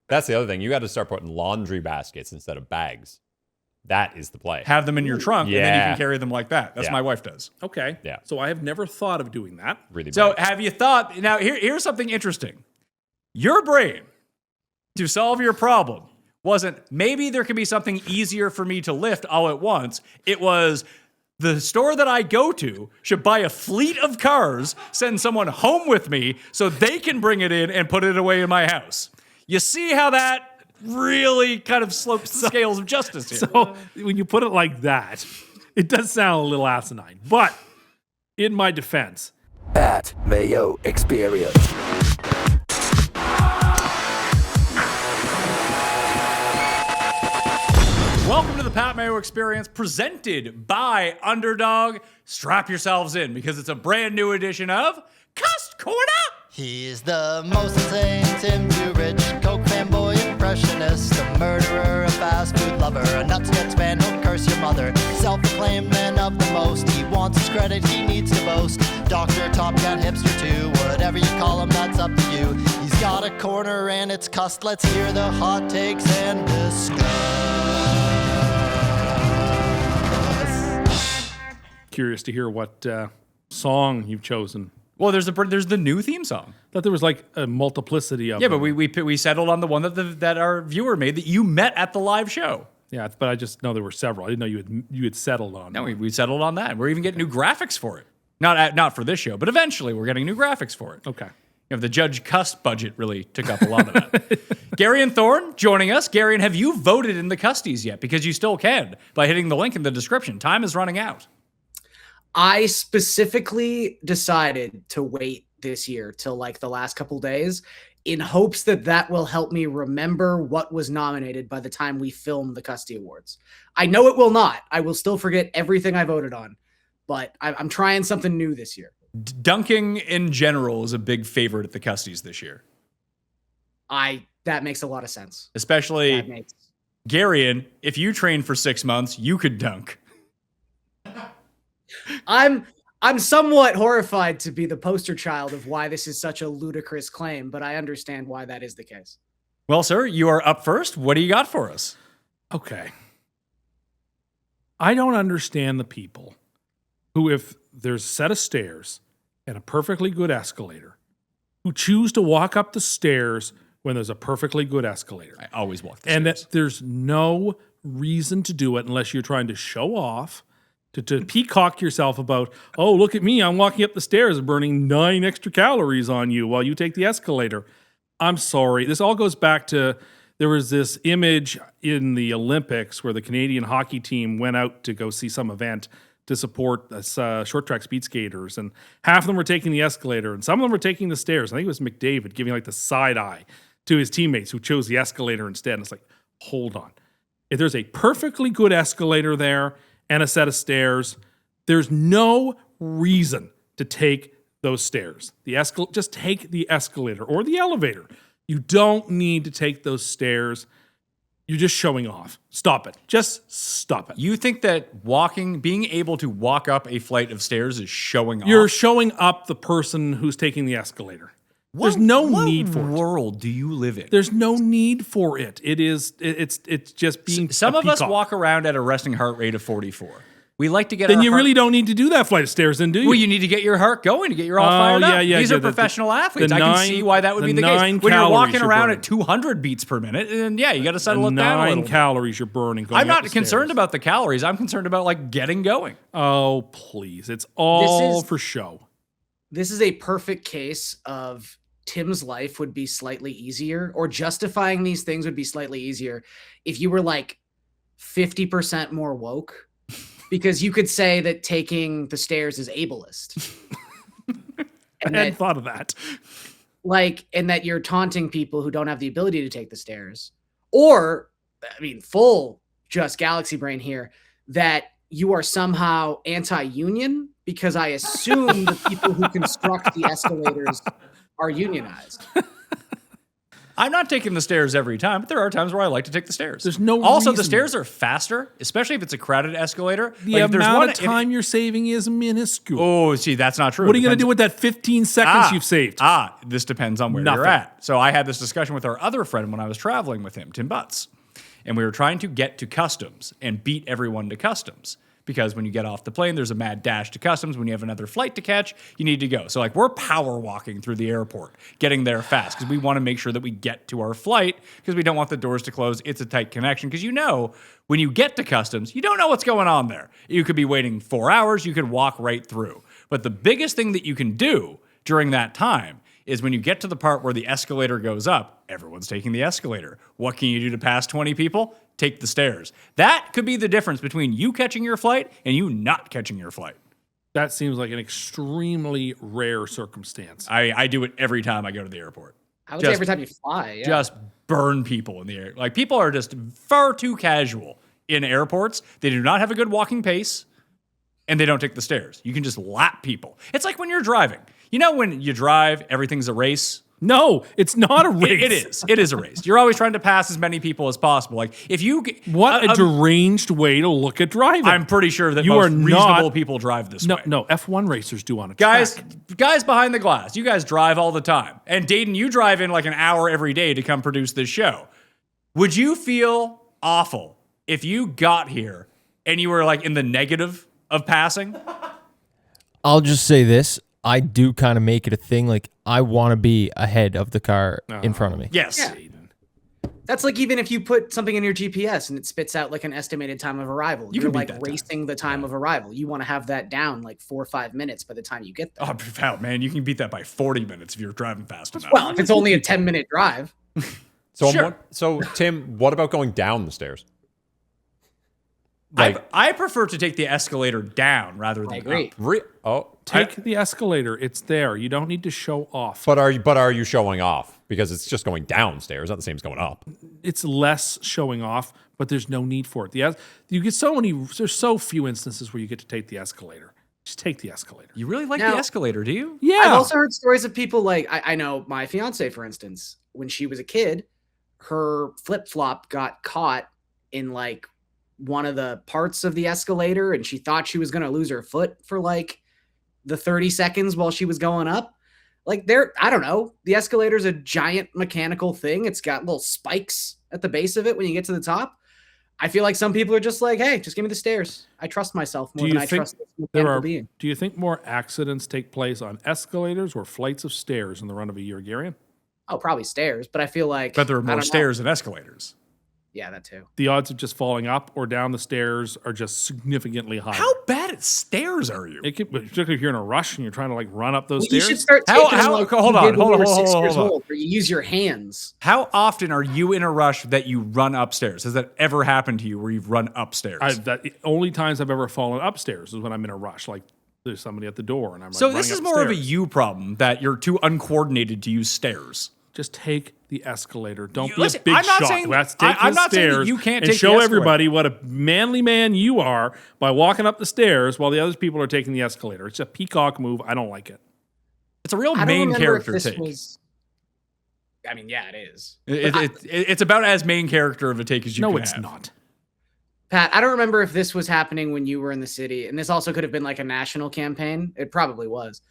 That's the other thing. You got to start putting laundry baskets instead of bags. That is the play. Have them in your trunk, and then you can carry them like that. That's Yeah. my wife does. Okay. Yeah. So I have never thought of doing that. Really So brave. have you thought, now here's something interesting. Your brain, to solve your problem, wasn't maybe there could be something easier for me to lift all at once. It was the store that I go to should buy a fleet of cars, send someone home with me so they can bring it in and put it away in my house. You see how that really kind of slopes the scales of justice here. So when you put it like that, it does sound a little asinine. But in my defense, Pat Mayo Experience. Welcome to the Pat Mayo Experience, presented by Underdog. Strap yourselves in because it's a brand new edition of Cust Corner. He's the most insane Tim Too Rich, Coke fanboy impressionist, a murderer, a fast food lover, a nuts nuts man who'll curse your mother, self-proclaimed man of the most. He wants his credit, he needs to boast. Doctor, Top Gun, hipster too, whatever you call him, that's up to you. He's got a corner and it's Cust. Let's hear the hot takes and discuss. curious to hear what song you've chosen. Well, there's the new theme song. Thought there was like a multiplicity of Yeah, them. but we settled on the one that our viewer made that you met at the live show. Yeah, but I just know there were several. I didn't know you had settled on. No, we settled on that. We're even getting new graphics for it. Not for this show, but eventually we're getting new graphics for it. Okay. You know, the Judge Cust budget really took up a lot of that. Garion Thorne joining us. Garion, have you voted in the Custies yet? Because you still can by hitting the link in the description. Time is running out. I specifically decided to wait this year till like the last couple days in hopes that will help me remember what was nominated by the time we film the Custy Awards. I know it will not. I will still forget everything I voted on, but I'm trying something new this year. Dunking in general is a big favorite at the Custies this year. That makes a lot of sense. Especially Garion, if you train for 6 months, you could dunk. I'm somewhat horrified to be the poster child of why this is such a ludicrous claim, but I understand why that is the case. Well, sir, you are up first. What do you got for us? Okay. I don't understand the people who, if there's a set of stairs and a perfectly good escalator, who choose to walk up the stairs when there's a perfectly good escalator. I always walk the And stairs. that there's no reason to do it unless you're trying to show off, to peacock yourself about, oh, look at me, I'm walking up the stairs and burning 9 extra calories on you while you take the escalator. I'm sorry. This all goes back to, there was this image in the Olympics where the Canadian hockey team went out to go see some event to support short track speed skaters, and half of them were taking the escalator and some of them were taking the stairs. I think it was McDavid giving like the side eye to his teammates who chose the escalator instead. And it's like, hold on. If there's a perfectly good escalator there and a set of stairs, there's no reason to take those stairs. Just take the escalator or the elevator. You don't need to take those stairs. You're just showing off. Stop it. Just stop it. You think that being able to walk up a flight of stairs is showing off? You're showing up the person who's taking the escalator. There's no need for it. What world do you live in? There's no need for it. It's just being Some a of us peacock. walk around at a resting heart rate of 44. We like to get Then our you heart- really don't need to do that flight of stairs, then, do you? Well, you need to get your heart going to get your all fired up. These are professional athletes. I can see why that would be the case. When you're walking around at 200 beats per minute, then yeah, you got to settle it down a little. 9 calories you're burning. Going I'm not up the concerned stairs. about the calories. I'm concerned about like getting going. Oh, please. It's all for show. This is a perfect case of Tim's life would be slightly easier, or justifying these things would be slightly easier if you were like 50% more woke, because you could say that taking the stairs is ableist. I hadn't thought of that. And that you're taunting people who don't have the ability to take the stairs. Or, I mean, full just galaxy brain here, that you are somehow anti-union, because I assume the people who construct the escalators are unionized. I'm not taking the stairs every time, but there are times where I like to take the stairs. There's no Also, the reason. stairs are faster, especially if it's a crowded escalator. The Like, if there's amount one- of time you're saving is minuscule. Oh, see, that's not true. What are you going to Depends- do with that 15 seconds you've saved? This depends on where you're Nothing. at. So I had this discussion with our other friend when I was traveling with him, Tim Butts. And we were trying to get to customs and beat everyone to customs. Because when you get off the plane, there's a mad dash to customs. When you have another flight to catch, you need to go. So like we're power walking through the airport, getting there fast because we want to make sure that we get to our flight because we don't want the doors to close. It's a tight connection because when you get to customs, you don't know what's going on there. You could be waiting 4 hours. You could walk right through. But the biggest thing that you can do during that time is when you get to the part where the escalator goes up, everyone's taking the escalator. What can you do to pass 20 people? Take the stairs. That could be the difference between you catching your flight and you not catching your flight. That seems like an extremely rare circumstance. I do it every time I go to the airport. I would say every time you fly. Yeah. Just burn people in the air. Like people are just far too casual in airports. They do not have a good walking pace and they don't take the stairs. You can just lap people. It's like when you're driving. You know when you drive, everything's a race. No, it's not a race. It is. It is a race. You're always trying to pass as many people as possible. Like if you What a deranged way to look at driving. I'm pretty sure that You most are not- reasonable people drive this way. No, F1 racers do on a Guys, track. behind the glass, you guys drive all the time. And Dayton, you drive in like an hour every day to come produce this show. Would you feel awful if you got here and you were like in the negative of passing? I'll just say this. I do kind of make it a thing. Like, I want to be ahead of the car in front of me. Yes. Yeah. That's like even if you put something in your GPS and it spits out like an estimated time of arrival, You you're can beat like that time. racing the time of arrival. You want to have that down like 4 or 5 minutes by the time you get there. Oh, profound, man. You can beat that by 40 minutes if you're driving fast enough. Well, if it's only a 10-minute drive. So, Sure. so Tim, what about going down the stairs? Like, I prefer to take the escalator down rather than I agree. up. Take the escalator. It's there. You don't need to show off. but are you showing off? Because it's just going downstairs, not the same as going up. It's less showing off, but there's no need for it. You get so many. There's so few instances where you get to take the escalator. Just take the escalator. You really like Now- the escalator, do you? Yeah. I've also heard stories of people like I know my fiance, for instance, when she was a kid, her flip flop got caught in like one of the parts of the escalator, and she thought she was gonna lose her foot for like the 30 seconds while she was going up. Like I don't know. The escalator's a giant mechanical thing. It's got little spikes at the base of it when you get to the top. I feel like some people are just like, hey, just give me the stairs. I trust myself more Do than you I think trust this there mechanical are? being. Do you think more accidents take place on escalators or flights of stairs in the run of a year, Garion? Oh, probably stairs, but I feel like But there are I more don't know. stairs than escalators. Yeah, that too. The odds of just falling up or down the stairs are just significantly higher. How bad at stairs are you? It could, particularly if you're in a rush and you're trying to like run up those Well, you stairs. should start How- taking how- like hold you on, did when hold you on, were hold 6 on, years hold on. old, where you use your hands. How often are you in a rush that you run upstairs? Has that ever happened to you where you've run upstairs? The only times I've ever fallen upstairs is when I'm in a rush, like there's somebody at the door and I'm So like, this running is more of a upstairs. you problem that you're too uncoordinated to use stairs. Just take the escalator. Don't You- be listen, a big I'm not shot. saying- Let's take I'm the not saying that stairs you can't and take the show escalator. everybody what a manly man you are by walking up the stairs while the other people are taking the escalator. It's a peacock move. I don't like it. It's a real I don't main remember character if this take. was. I mean, yeah, it is. It's about as main character of a take as you No, can it's have. not. Pat, I don't remember if this was happening when you were in the city, and this also could have been like a national campaign. It probably was.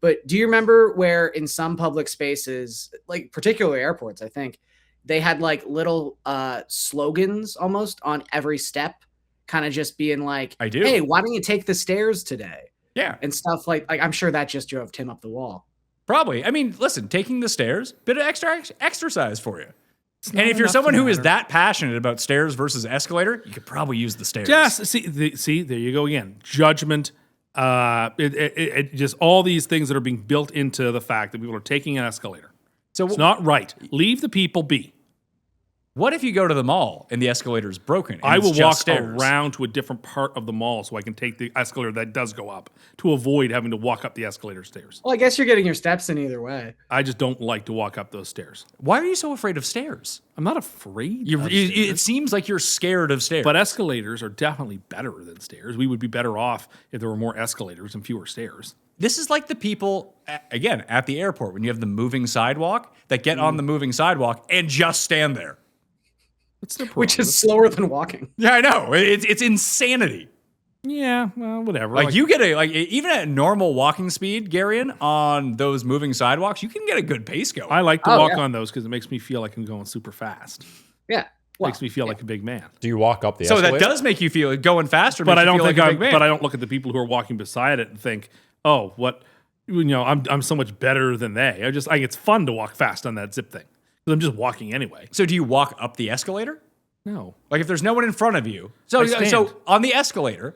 But do you remember where in some public spaces, like particularly airports, I think, they had like little slogans almost on every step, kind of just being like, I do. Hey, why don't you take the stairs today? Yeah, And stuff like I'm sure that just drove Tim up the wall. probably. I mean, listen, taking the stairs, bit of extra exercise for you. It's not And if you're enough someone to who is matter. that passionate about stairs versus escalator, you could probably use the stairs. Just see, there you go again. Judgment. It just all these things that are being built into the fact that people are taking an escalator. So It's not right. Leave the people be. what if you go to the mall and the escalator is broken? And I it's will just walk stairs? around to a different part of the mall so I can take the escalator that does go up to avoid having to walk up the escalator stairs. Well, I guess you're getting your steps in either way. I just don't like to walk up those stairs. Why are you so afraid of stairs? I'm not afraid of It stairs, seems like you're scared of stairs. but escalators are definitely better than stairs. We would be better off if there were more escalators and fewer stairs. this is like the people, again, at the airport when you have the moving sidewalk that get on the moving sidewalk and just stand there. What's their problem? Which is slower than walking. Yeah, I know. It's insanity. Yeah, well, whatever. Like you get even at normal walking speed, Garion, on those moving sidewalks, you can get a good pace going. I like to walk on those because it makes me feel like I'm going super fast. Yeah. Makes me feel like a big man. Do you walk up the so escalator? that does make you feel going faster. But makes I you don't feel think like a big man. But I don't look at the people who are walking beside it and think, oh, what, I'm so much better than they. I think it's fun to walk fast on that zip thing because I'm just walking anyway. So do you walk up the escalator? No. Like if there's no one in front of you. So I stand. so on the escalator,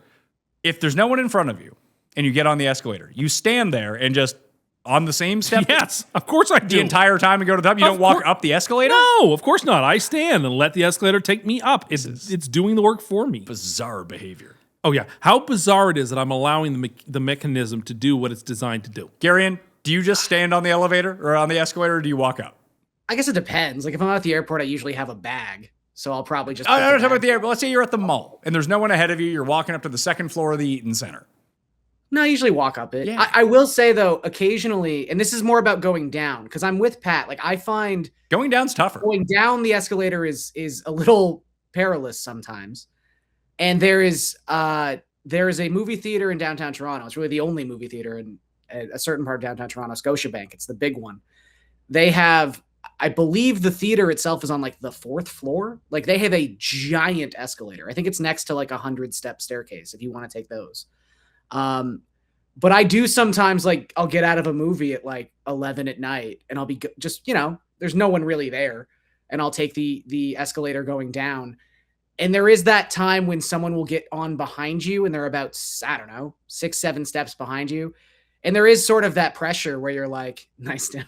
if there's no one in front of you and you get on the escalator, you stand there and just on the same step. Yes, of course I do. The entire time and go to the top. You don't walk up the escalator? No, of course not. I stand and let the escalator take me up. It's doing the work for me. Bizarre behavior. Oh yeah, how bizarre it is that I'm allowing the mechanism to do what it's designed to do. Garion, do you just stand on the elevator or on the escalator, or do you walk up? I guess it depends. Like if I'm at the airport, I usually have a bag. So I'll probably just. I'm not talking about the airport. Let's say you're at the mall and there's no one ahead of you. You're walking up to the second floor of the Eaton Center. No, I usually walk up it. Yeah. I will say though, occasionally, and this is more about going down, because I'm with Pat. Like I find going down's tougher. Going down the escalator is a little perilous sometimes. And there is a movie theater in downtown Toronto. It's really the only movie theater in a certain part of downtown Toronto, Scotiabank. It's the big one. They have, I believe the theater itself is on like the 4th floor. Like they have a giant escalator. I think it's next to like 100-step staircase if you want to take those. But I do sometimes, like, I'll get out of a movie at like 11 at night and I'll be just, there's no one really there. And I'll take the escalator going down. And there is that time when someone will get on behind you and they're about, 6-7 steps behind you. And there is sort of that pressure where you're like, nice Tim.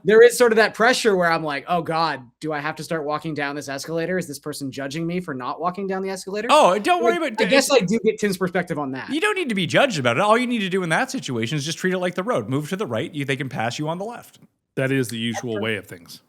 There is sort of that pressure where I'm like, oh God, do I have to start walking down this escalator? Is this person judging me for not walking down the escalator? Oh, don't worry about it. I guess I do get Tim's perspective on that. You don't need to be judged about it. All you need to do in that situation is just treat it like the road. Move to the right. They can pass you on the left. That is the usual way of things.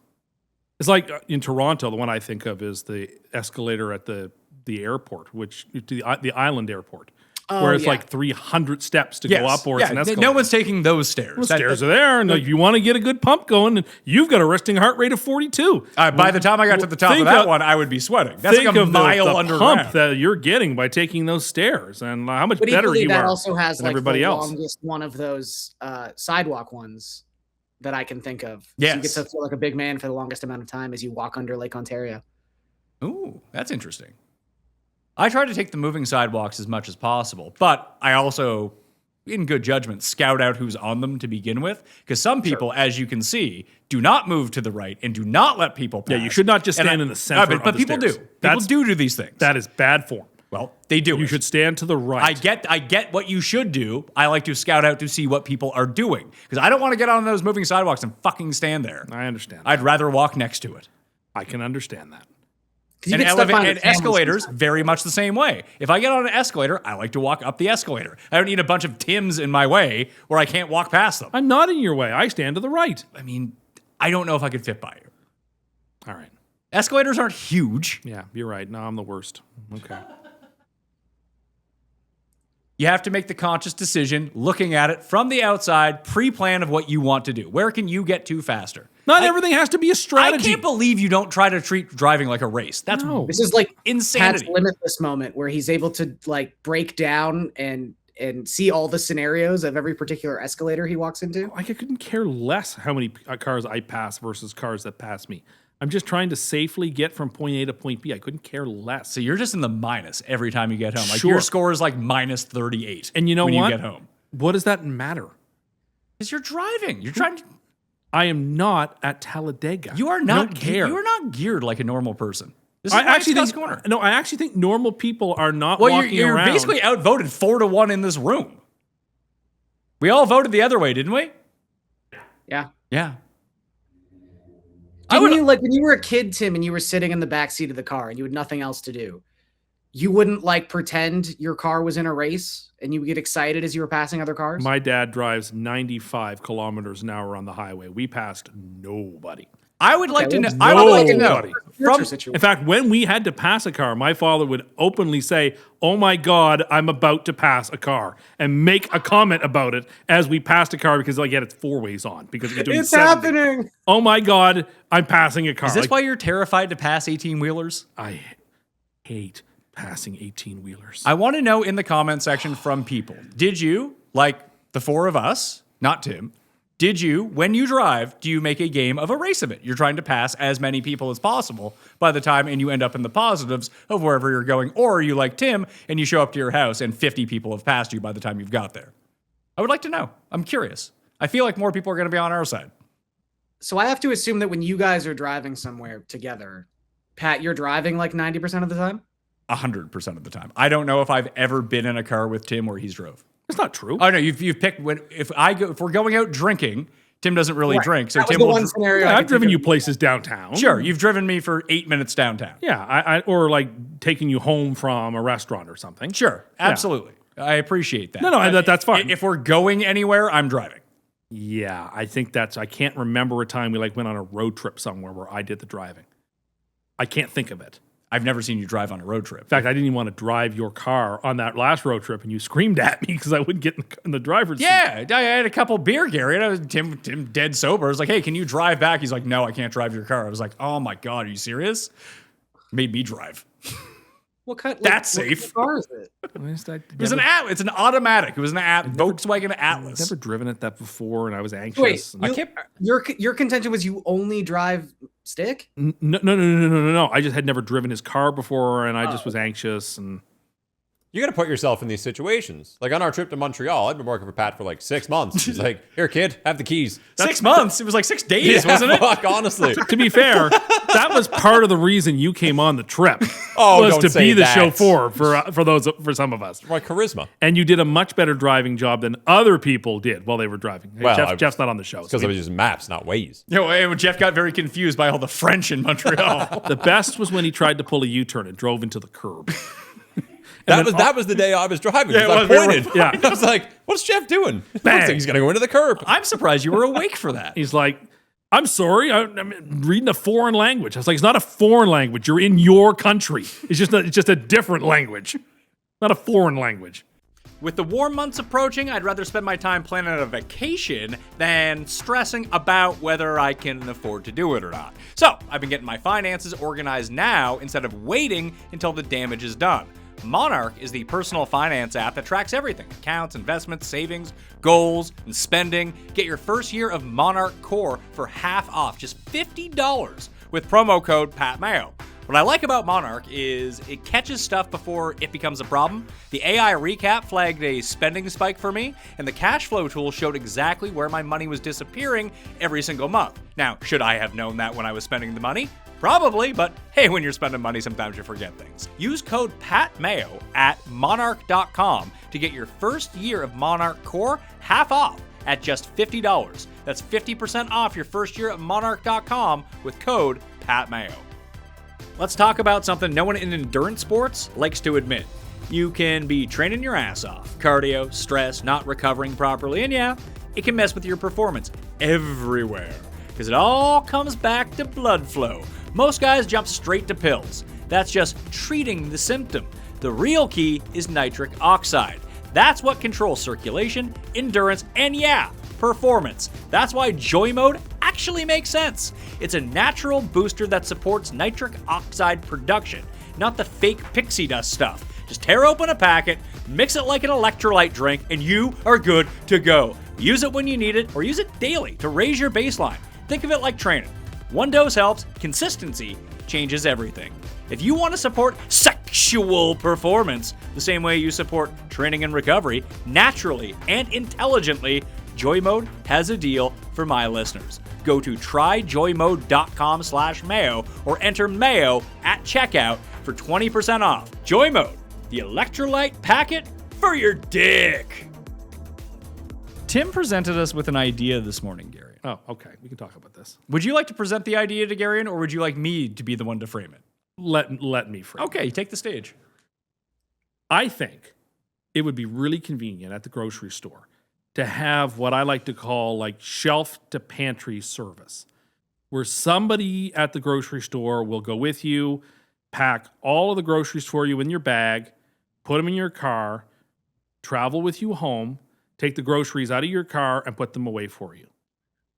It's like in Toronto, the one I think of is the escalator at the airport, which the island airport. Where it's like 300 steps to go up, or it's an escalator. No one's taking those stairs. Well, stairs are there, and if you want to get a good pump going, and you've got a resting heart rate of 42. By the time I got to the top of that one, I would be sweating. That's like a mile the underground. pump that you're getting by taking those stairs, and how much But better equally, you that are also has than like everybody the else. longest one of those sidewalk ones that I can think of. Yes. So you get to feel like a big man for the longest amount of time as you walk under Lake Ontario. Ooh, that's interesting. I try to take the moving sidewalks as much as possible, but I also, in good judgment, scout out who's on them to begin with, because some people, as you can see, do not move to the right and do not let people pass. Yeah, you should not just stand in the center of but the people stairs. do. People do these things. That is bad form. Well, they do. You should stand to the right. I get what you should do. I like to scout out to see what people are doing, because I don't want to get on those moving sidewalks and fucking stand there. I understand. I'd rather walk next to it. I can understand that. And, escalators, very much the same way. If I get on an escalator, I like to walk up the escalator. I don't need a bunch of Tims in my way where I can't walk past them. I'm not in your way. I stand to the right. I mean, I don't know if I could fit by you. All right. Escalators aren't huge. Yeah, you're right. No, I'm the worst. Okay. You have to make the conscious decision, looking at it from the outside, pre-plan of what you want to do. Where can you get to faster? Not everything has to be a strategy. I can't believe you don't try to treat driving like a race. That's This is like insanity. Pat's limitless moment where he's able to like break down and see all the scenarios of every particular escalator he walks into. Like I couldn't care less how many cars I pass versus cars that pass me. I'm just trying to safely get from point A to point B. I couldn't care less. So you're just in the minus every time you get home. Like Sure. your score is like minus 38. And you know when what? you get home. What does that matter? Because you're driving. You're trying to. I am not at Talladega. You are I not. don't care. You are not geared like a normal person. This is I why actually it's Cust think. Corner. No, I actually think normal people are not Well, walking you're around. basically outvoted 4-1 in this room. We all voted the other way, didn't we? Yeah. Yeah. When you were a kid, Tim, and you were sitting in the back seat of the car and you had nothing else to do, you wouldn't like pretend your car was in a race and you would get excited as you were passing other cars? My dad drives 95 kilometers an hour on the highway. We passed nobody. I would like to know. well, I would like to know nobody. future situation. In fact, when we had to pass a car, my father would openly say, "Oh my God, I'm about to pass a car," and make a comment about it as we passed a car because, like, yeah, it's 4 ways on because it was doing It's 70. happening. Oh my God, I'm passing a car. Is this Like, why you're terrified to pass 18-wheelers? I hate passing 18-wheelers. I want to know in the comment section from people. Did you, like the four of us, not Tim, did you, when you drive, do you make a game of a race of it? You're trying to pass as many people as possible by the time, and you end up in the positives of wherever you're going. Or are you like Tim, and you show up to your house, and 50 people have passed you by the time you've got there? I would like to know. I'm curious. I feel like more people are going to be on our side. So I have to assume that when you guys are driving somewhere together, Pat, you're driving like 90% of the time? 100% of the time. I don't know if I've ever been in a car with Tim where he's drove. It's not true. Oh no, you've picked if we're going out drinking, Tim doesn't really drink, so That was Tim the will. one scenario. Yeah, I I've could driven think you of. places downtown. Sure, you've driven me for 8 minutes downtown. Yeah, or like taking you home from a restaurant or something. Sure, absolutely. I appreciate that. No, that's fine. If we're going anywhere, I'm driving. Yeah, I think I can't remember a time we like went on a road trip somewhere where I did the driving. I can't think of it. I've never seen you drive on a road trip. In fact, I didn't even want to drive your car on that last road trip, and you screamed at me because I wouldn't get in the driver's seat. Yeah, I had a couple beer, Gary, and I was Tim dead sober. I was like, "Hey, can you drive back?" He's like, "No, I can't drive your car." I was like, "Oh my God, are you serious?" Made me drive. What kind? That's what safe. car is it? It was an It's an automatic. It was an Volkswagen Atlas. I've never driven it that before, and I was anxious. Wait, your contention was you only drive stick? No. I just had never driven his car before, and I just was anxious. And You got to put yourself in these situations. Like on our trip to Montreal, I'd been working for Pat for like 6 months. He's like, "Here, kid, have the keys." 6 months. It was like 6 days, wasn't it? Fuck, honestly. to be fair, that was part of the reason you came on the trip. Oh, was don't to say be the that. chauffeur for some of us. My charisma. And you did a much better driving job than other people did while they were driving. Hey, Well, Jeff's not on the show. Because so I was using maps, not Waze. And Jeff got very confused by all the French in Montreal. the best was when he tried to pull a U-turn and drove into the curb. That was the day I was driving. Yeah, because it was. I pointed. Yeah. I was like, "What's Jeff doing?" Looks Bang. like he's gonna go into the curb. I'm surprised you were awake for that. He's like, "I'm sorry, I'm reading a foreign language." I was like, "It's not a foreign language. You're in your country. It's just a different language, not a foreign language." With the warm months approaching, I'd rather spend my time planning a vacation than stressing about whether I can afford to do it or not. So I've been getting my finances organized now instead of waiting until the damage is done. Monarch is the personal finance app that tracks everything: accounts, investments, savings, goals, and spending. Get your first year of Monarch Core for half off, just $50 with promo code Pat Mayo. What I like about Monarch is it catches stuff before it becomes a problem. The AI recap flagged a spending spike for me, and the cash flow tool showed exactly where my money was disappearing every single month. Now, should I have known that when I was spending the money? Probably, but hey, when you're spending money, sometimes you forget things. Use code PATMAYO at monarch.com to get your first year of Monarch Core half off at just $50. That's 50% off your first year at monarch.com with code PATMAYO. Let's talk about something no one in endurance sports likes to admit. You can be training your ass off, cardio, stress, not recovering properly, and yeah, it can mess with your performance everywhere, because it all comes back to blood flow. Most guys jump straight to pills. That's just treating the symptom. The real key is nitric oxide. That's what controls circulation, endurance, and yeah, performance. That's why Joy Mode actually makes sense. It's a natural booster that supports nitric oxide production, not the fake pixie dust stuff. Just tear open a packet, mix it like an electrolyte drink, and you are good to go. Use it when you need it, or use it daily to raise your baseline. Think of it like training. One dose helps, consistency changes everything. If you want to support sexual performance the same way you support training and recovery, naturally and intelligently, Joy Mode has a deal for my listeners. Go to tryjoymode.com/mayo or enter mayo at checkout for 20% off. Joy Mode, the electrolyte packet for your dick. Tim presented us with an idea this morning, Gary. Oh, okay. We can talk about this. Would you like to present the idea to Garion, or would you like me to be the one to frame it? Let me frame it. Okay, take the stage. I think it would be really convenient at the grocery store to have what I like to call like shelf-to-pantry service. where somebody at the grocery store will go with you, pack all of the groceries for you in your bag, put them in your car, travel with you home, take the groceries out of your car and put them away for you.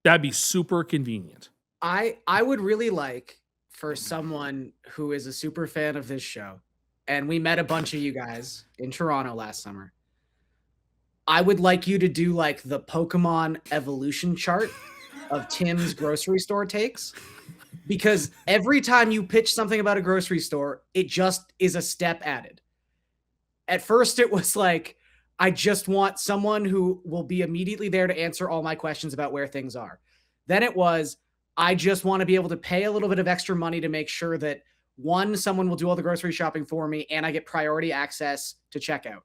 That'd be super convenient. I would really like for someone who is a super fan of this show, and we met a bunch of you guys in Toronto last summer. I would like you to do like the Pokemon evolution chart of Tim's grocery store takes, because every time you pitch something about a grocery store, it just is a step added. At first, it was like, I just want someone who will be immediately there to answer all my questions about where things are. Then it was, I just want to be able to pay a little bit of extra money to make sure that, one, someone will do all the grocery shopping for me and I get priority access to checkout.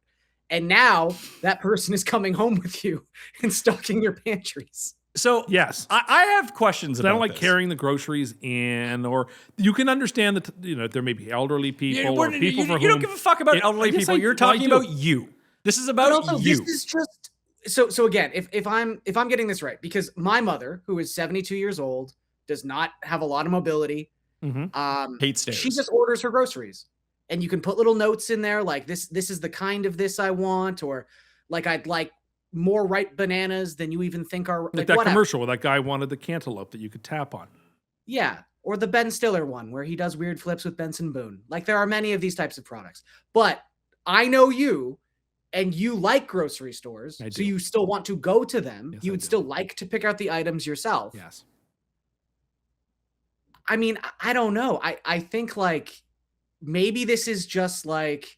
And now that person is coming home with you and stocking your pantries. So Yes. I have questions I about don't like this. carrying the groceries in, or you can understand that there may be elderly people or people for whom you don't give a fuck about elderly yes, people. You're I talking do. about you. This is But about also, you. this is just so again, if I'm getting this right, because my mother, who is 72 years old, does not have a lot of mobility. Hates stairs. She just orders her groceries, and you can put little notes in there like this is the kind of this I want, or like I'd like more ripe bananas than you even think are like like that whatever. commercial where that guy wanted the cantaloupe that you could tap on. Yeah, or the Ben Stiller one where he does weird flips with Benson Boone. Like there are many of these types of products. But I know you, and you like grocery stores, I so do. you still want to go to them. Yes, You I would do. still like to pick out the items yourself. Yes. I mean, I don't know. I think like maybe this is just like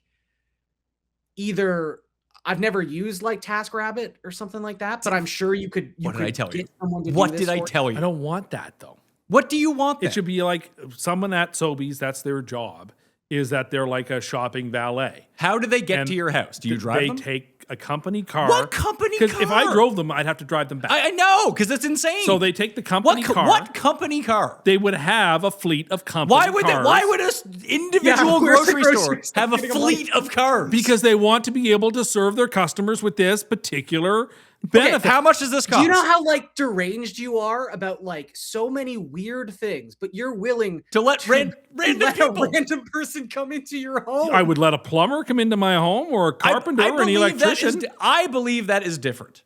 either I've never used like TaskRabbit or something like that, but I'm sure you could. What did I tell you? get someone to do What this did I for tell I you? don't want that though. What do you want then? It should be like someone at Sobeys, that's their job, is that they're like a shopping valet. How do they get And to your house? Do you drive They them? take a company car. What company Because if I car? drove them, I'd have to drive them back. I know, because it's insane. So they take the company car. What company car? They would have a fleet of company Why would cars. why would an individual Yeah, where's the grocery store grocery store have a getting the money fleet of cars? Because they want to be able to serve their customers with this particular benefit. how much does this cost? Do you know how like deranged you are about like so many weird things, but you're willing to let random let people? a random person come into your home? I would let a plumber come into my home, or a carpenter, or an believe that electrician. I believe that is different.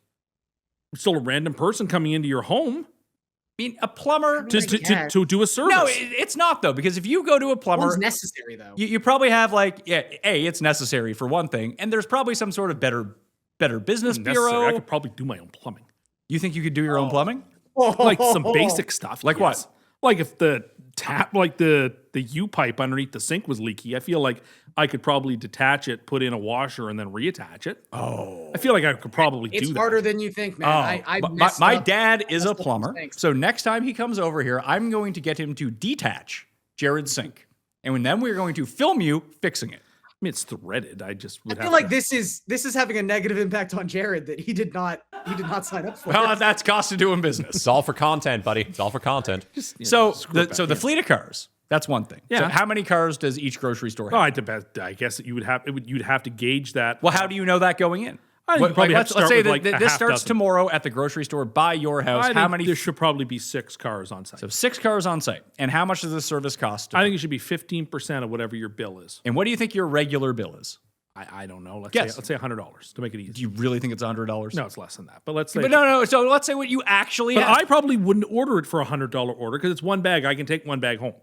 Still a random person coming into your home I mean, a plumber. to do a service. No, it's not though, because if you go to a plumber, One's necessary though. you probably have like, it's necessary for one thing, and there's probably some sort of better business Necessary. bureau. I could probably do my own plumbing. You think you could do your own plumbing? Like some basic stuff. Like yes. what? Like if the tap, like the U pipe underneath the sink was leaky, I feel like I could probably detach it, put in a washer, and then reattach it. Oh, I feel like I could probably It's do that. harder than you think, man. I my dad is a messed up plumber, sinks. so next time he comes over here, I'm going to get him to detach Jared's sink, and then we're going to film you fixing it. I mean, it's threaded. I just would I have feel like to, this is having a negative impact on Jared that he did not sign up for. Well, that's cost of doing business. It's all for content, buddy. It's all for content. So, screw it back the fleet of cars. That's one thing. So Yeah. how many cars does each grocery store have? Oh, I guess that you would have you'd have to gauge that. Well, how do you know that going in? I think you probably have to let's start say with that like a this half starts dozen. tomorrow at the grocery store by your house. I How think many? There should probably be 6 cars on site. So 6 cars on site. And how much does this service cost? I think it should be 15% of whatever your bill is. And what do you think your regular bill is? I don't know. Guess. Let's say $100 to make it easy. Do you really think it's $100? No, it's less than that. But let's say. But no. So let's say what you actually But have. I probably wouldn't order it for a $100 order because it's one bag. I can take one bag home.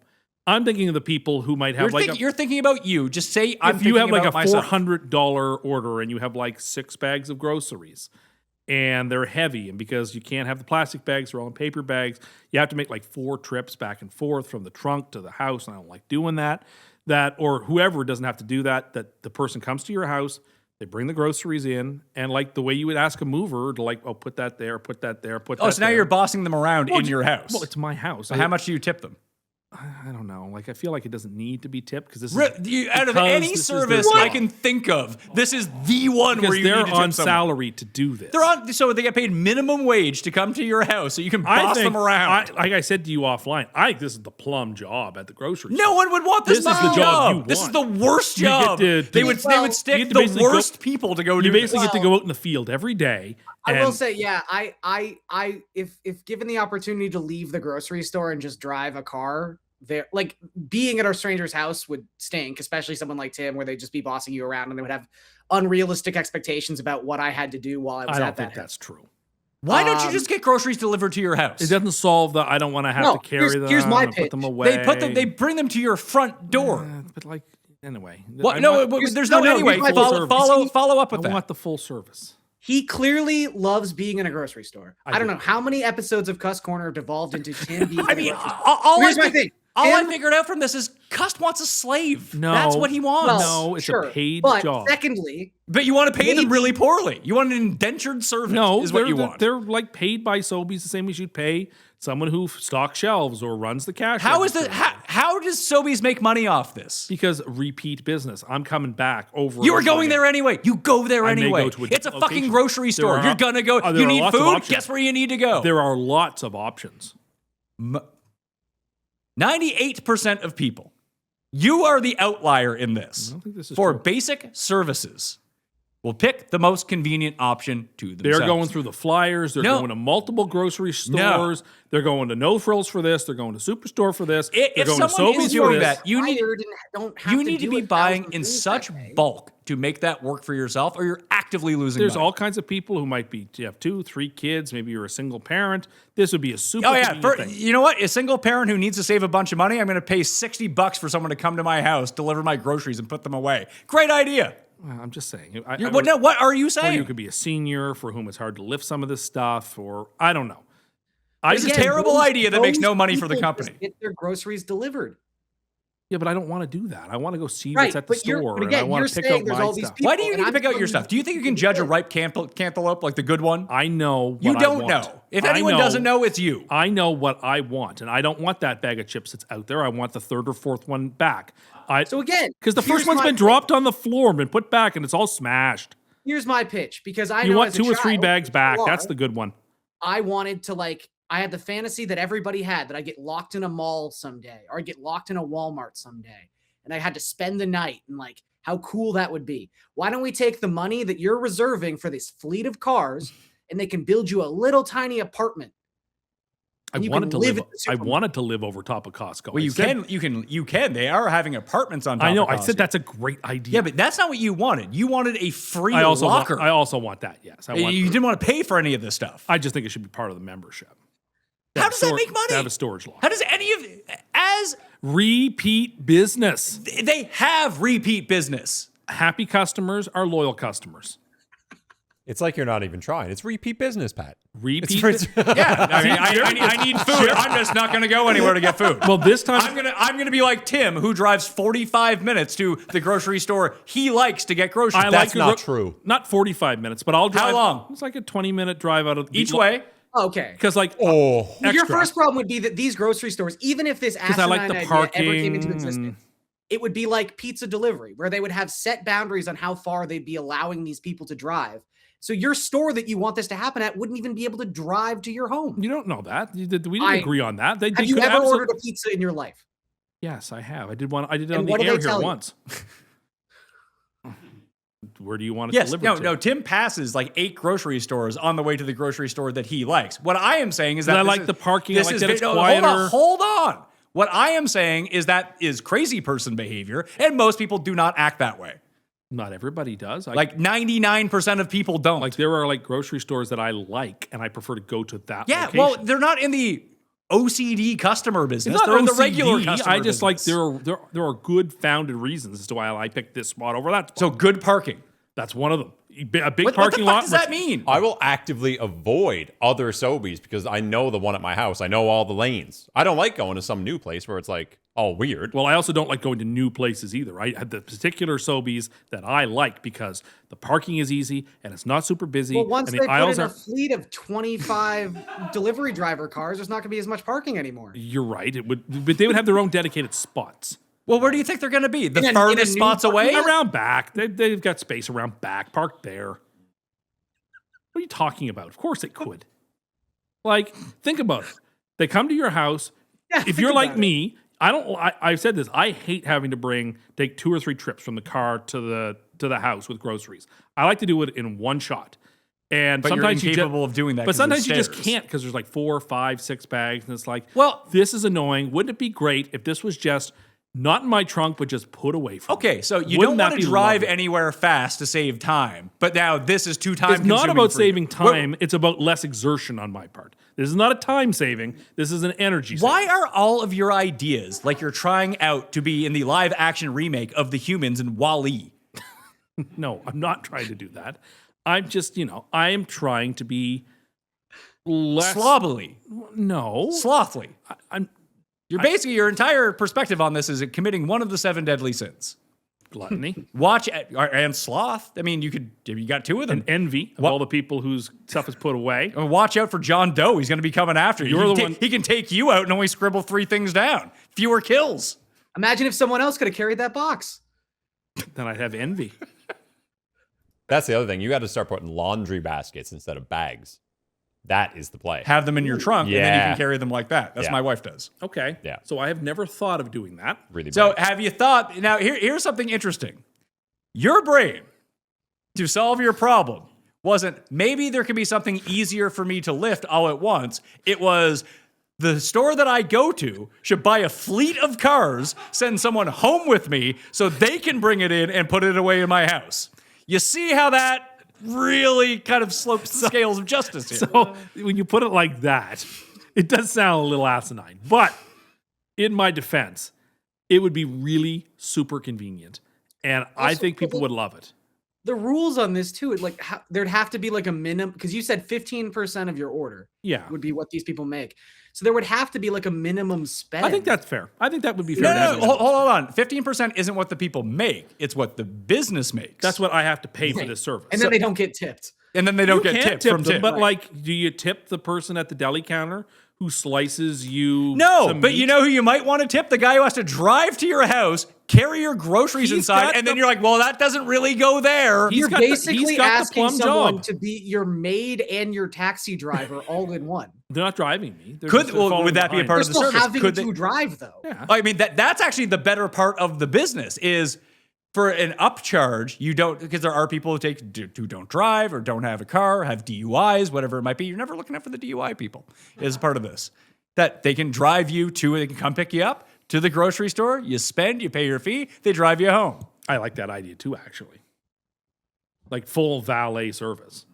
I'm thinking of the people who might have you're thinking about you. Just say I'm if you have thinking like a about myself. $400 order and you have like 6 bags of groceries and they're heavy, and because you can't have the plastic bags, they're all in paper bags, you have to make like 4 trips back and forth from the trunk to the house, and I don't like doing that. Or whoever doesn't have to do that the person comes to your house, they bring the groceries in, and like the way you would ask a mover to like, oh, put that there, put that there, put that there. Oh, so now you're bossing them around in your house. Well, it's my house. So how much do you tip them? I don't know. Like, I feel like it doesn't need to be tipped because this is Out of any service I can think of, this is the one where you they're need to on tip someone. salary to do this. They're on, so they get paid minimum wage to come to your house so you can I boss think, them around. like I said to you offline, I think this is the plum job at the grocery store. No one would want this, This is the job you This is want. the worst You get job. to- they would you stick get to the basically worst people to go do You basically this. get to go out in the field every day. I will say, yeah, if given the opportunity to leave the grocery store and just drive a car, there, like being at a stranger's house would stink, especially someone like Tim, where they'd just be bossing you around and they would have unrealistic expectations about what I had to do while I was I don't at think that. that's true. Why don't you just get groceries delivered to your house? It doesn't solve the I don't want to have to carry them. here's my and put pitch. them away. They bring them to your front door. But like, anyway. What? No, there's no anyway. here's my Follow up I with that. want the full service. He clearly loves being in a grocery store. I don't do. know how many episodes of Cust Corner devolved into Tim being. I in a mean, grocery store. all Here's my thing. I Tim- figured out from this is Cust wants a slave. No. That's what he wants. No, it's a paid but job. Secondly, But you want to pay them Maybe- really poorly. You want an indentured servant. No, is what they're- you want. They're like paid by Sobeys the same as you'd pay someone who stocks shelves or runs the cash. How is register. how does Sobeys make money off this? Because repeat business. I'm coming back over. You were and over going again. there anyway. You go there I may anyway. go to a It's a different fucking location. grocery store. There are- You're gonna go. there You are need lots of food. options. Guess where you need to go. There are lots of options. 98% of people. You are the outlier in this. I don't think this is For true. basic services, will pick the most convenient option to themselves. They're going through the flyers. They're No. going to multiple grocery stores. They're going to No Frills for this. They're going to Superstore for this. If they're going to someone Sobeys is for doing this. that, you need hired and don't have you to need to do be 1,000 buying in things such that way. bulk to make that work for yourself, or you're actively losing There's money. all kinds of people who might be, you have 2, 3 kids. Maybe you're a single parent. This would be a super Oh yeah, convenient thing. you know what? A single parent who needs to save a bunch of money, I'm going to pay $60 for someone to come to my house, deliver my groceries, and put them away. Great idea. Well, I'm just saying. What are you Or saying? you could be a senior for whom it's hard to lift some of this stuff, or I don't know. This is a terrible idea that makes no money for the people company. just Get their groceries delivered. Yeah, but I don't want to do that. I want to go see Right, what's at the but you're- store, but and I again, want you're to pick saying out there's my all these stuff. people- Why do you need to I'm pick out your telling stuff? you Do you think you can judge a ripe cantaloupe like the good one? I know what You I don't want. know. If I anyone know- doesn't know, it's you. I know what I want, and I don't want that bag of chips that's out there. I want the third or fourth one back. So again, Because the here's first one's my been pitch. dropped on the floor and been put back, and it's all smashed. Here's my pitch, because I You know want as a 2 or 3 child, bags back. That's are, the good one. I wanted to I had the fantasy that everybody had, that I get locked in a mall someday, or I get locked in a Walmart someday, and I had to spend the night, and how cool that would be. Why don't we take the money that you're reserving for this fleet of cars, and they can build you a little tiny apartment? I and you wanted can to live live. at the I supermarket. wanted to live over top of Costco. Well, I said- you can. They are having apartments on top. I know. of I said Costco. that's a great idea. Yeah, but that's not what you wanted. You wanted a free I also locker. Want, I also want that. Yes, You didn't want to pay for any of this stuff. I just think it should be part of the membership. To How have does that stor- make money? To have a storage locker. How does any of as Repeat business. they have repeat business? Happy customers are loyal customers. It's like you're not even trying. It's repeat business, Pat. Repeat. Yeah, I mean, I need food. I'm just not going to go anywhere to get food. Well, this time I'm gonna be like Tim, who drives 45 minutes to the grocery store he likes to get groceries. That's to not true. Not 45 minutes, but I'll drive. How long? It's like a 20-minute drive out of Each way. Okay. Because Your extra. first problem would be that these grocery stores, even if this I asinine like the idea ever came parking into and- existence, it would be like pizza delivery, where they would have set boundaries on how far they'd be allowing these people to drive. So your store that you want this to happen at wouldn't even be able to drive to your home. You don't know that. We didn't I- agree on that. They Have you could ever absolutely- ordered a pizza in your life? Yes, I have. I did one. I did it And on the what do air they here tell you? once. Where do you want it Yes, delivered to? no. Tim passes like 8 grocery stores on the way to the grocery store that he likes. What I am saying is that I this like is- the parking. I This like is that it's no, quieter. Hold on. What I am saying is that is crazy person behavior, and most people do not act that way. Not everybody does. Like 99% of people don't. Like there are like grocery stores that I like, and I prefer to go to that. yeah, location. well, they're not in the OCD customer business. It's not They're in the OCD. regular customer I just like business. there are good founded reasons as to why I picked this spot over that spot. So good parking. That's one of them. A big What the parking fuck lot. does that mean? I will actively avoid other Sobeys because I know the one at my house. I know all the lanes. I don't like going to some new place where it's like all weird. Well, I also don't like going to new places either. I had the particular Sobeys that I like because the parking is easy and it's not super busy. Well, once and they the put aisles in a are. fleet of 25 delivery driver cars, there's not going to be as much parking anymore. You're right. It would, but they would have their own dedicated spots. Well, where do you think they're going to be? The In a farthest new spots away? Around back. They've got space around back. Park there. What are you talking about? Of course they could. Like, think about it. They come to your house. Yeah, If think you're like about it. me, I've said this. I hate having to take 2 or 3 trips from the car to the house with groceries. I like to do it in one shot. And But sometimes you're incapable of doing that. But 'cause of sometimes you just stairs. can't because there's like 4, 5, 6 bags, and it's like, Well- this is annoying. Wouldn't it be great if this was just not in my trunk, but just put away from me? Okay, so you Wouldn't don't that want to be drive lovely? anywhere fast to save time, but now this is too time It's not consuming about for you. saving time. It's about less exertion on my part. This is not a time saving. This is an energy saving. Why are all of your ideas like you're trying out to be in the live action remake of The Humans and Wall-E? No, I'm not trying to do that. I'm just, I am trying to be less. Slobbily, No. slothly. I'm Basically, your entire perspective on this is committing one of the 7 deadly sins. gluttony And sloth. I mean, you got 2 of them. and envy of all the people whose stuff is put away. I mean, watch out for John Doe. He's going to be coming after you. You're the one- He can take you out and only scribble 3 things down. Fewer kills. Imagine if someone else could have carried that box. Then I'd have envy. That's the other thing. You got to start putting laundry baskets instead of bags. That is the play. Have them in your trunk, and then you Yeah. can carry them like that. That's Yeah. what my wife does. Okay. Yeah. So I have never thought of doing that. Really So brave. have you thought, now here's something interesting. Your brain, to solve your problem, wasn't maybe there could be something easier for me to lift all at once. It was the store that I go to should buy a fleet of cars, send someone home with me so they can bring it in and put it away in my house. You see how that really kind of slopes the scales of justice here. So when you put it like that, it does sound a little asinine. But in my defense, it would be really super convenient. And I Also, think people would love it. The rules on this too, there'd have to be like a minimum, because you said 15% of your order Yeah. would be what these people make. So there would have to be like a minimum spend. I think that's fair. I think that would be fair. No, to no, have no, hold on. 15% isn't what the people make. It's what the business makes. That's what I have to pay for this service. And then they don't get tipped. And then they don't You get can't tipped tip from them, tip. but like, do you tip the person at the deli counter who slices you? No, some but you meat? know who you might want to tip? The guy who has to drive to your house, carry your groceries He's inside, got and then the- you're like, well, that doesn't really go there. He's You're got the- basically he's got the asking plum someone job. to be your maid and your taxi driver all in one. They're not driving me. They're just following Would that be a behind part They're of the still service? having Could to they- drive though. Yeah. I mean, that's actually the better part of the business is for an upcharge, you don't, because there are people who don't drive or don't have a car, have DUIs, whatever it might be. You're never looking out for the DUI people as part of this. That they can drive you to, they can come pick you up to the grocery store, you spend, you pay your fee, they drive you home. I like that idea too, actually. Like full valet service.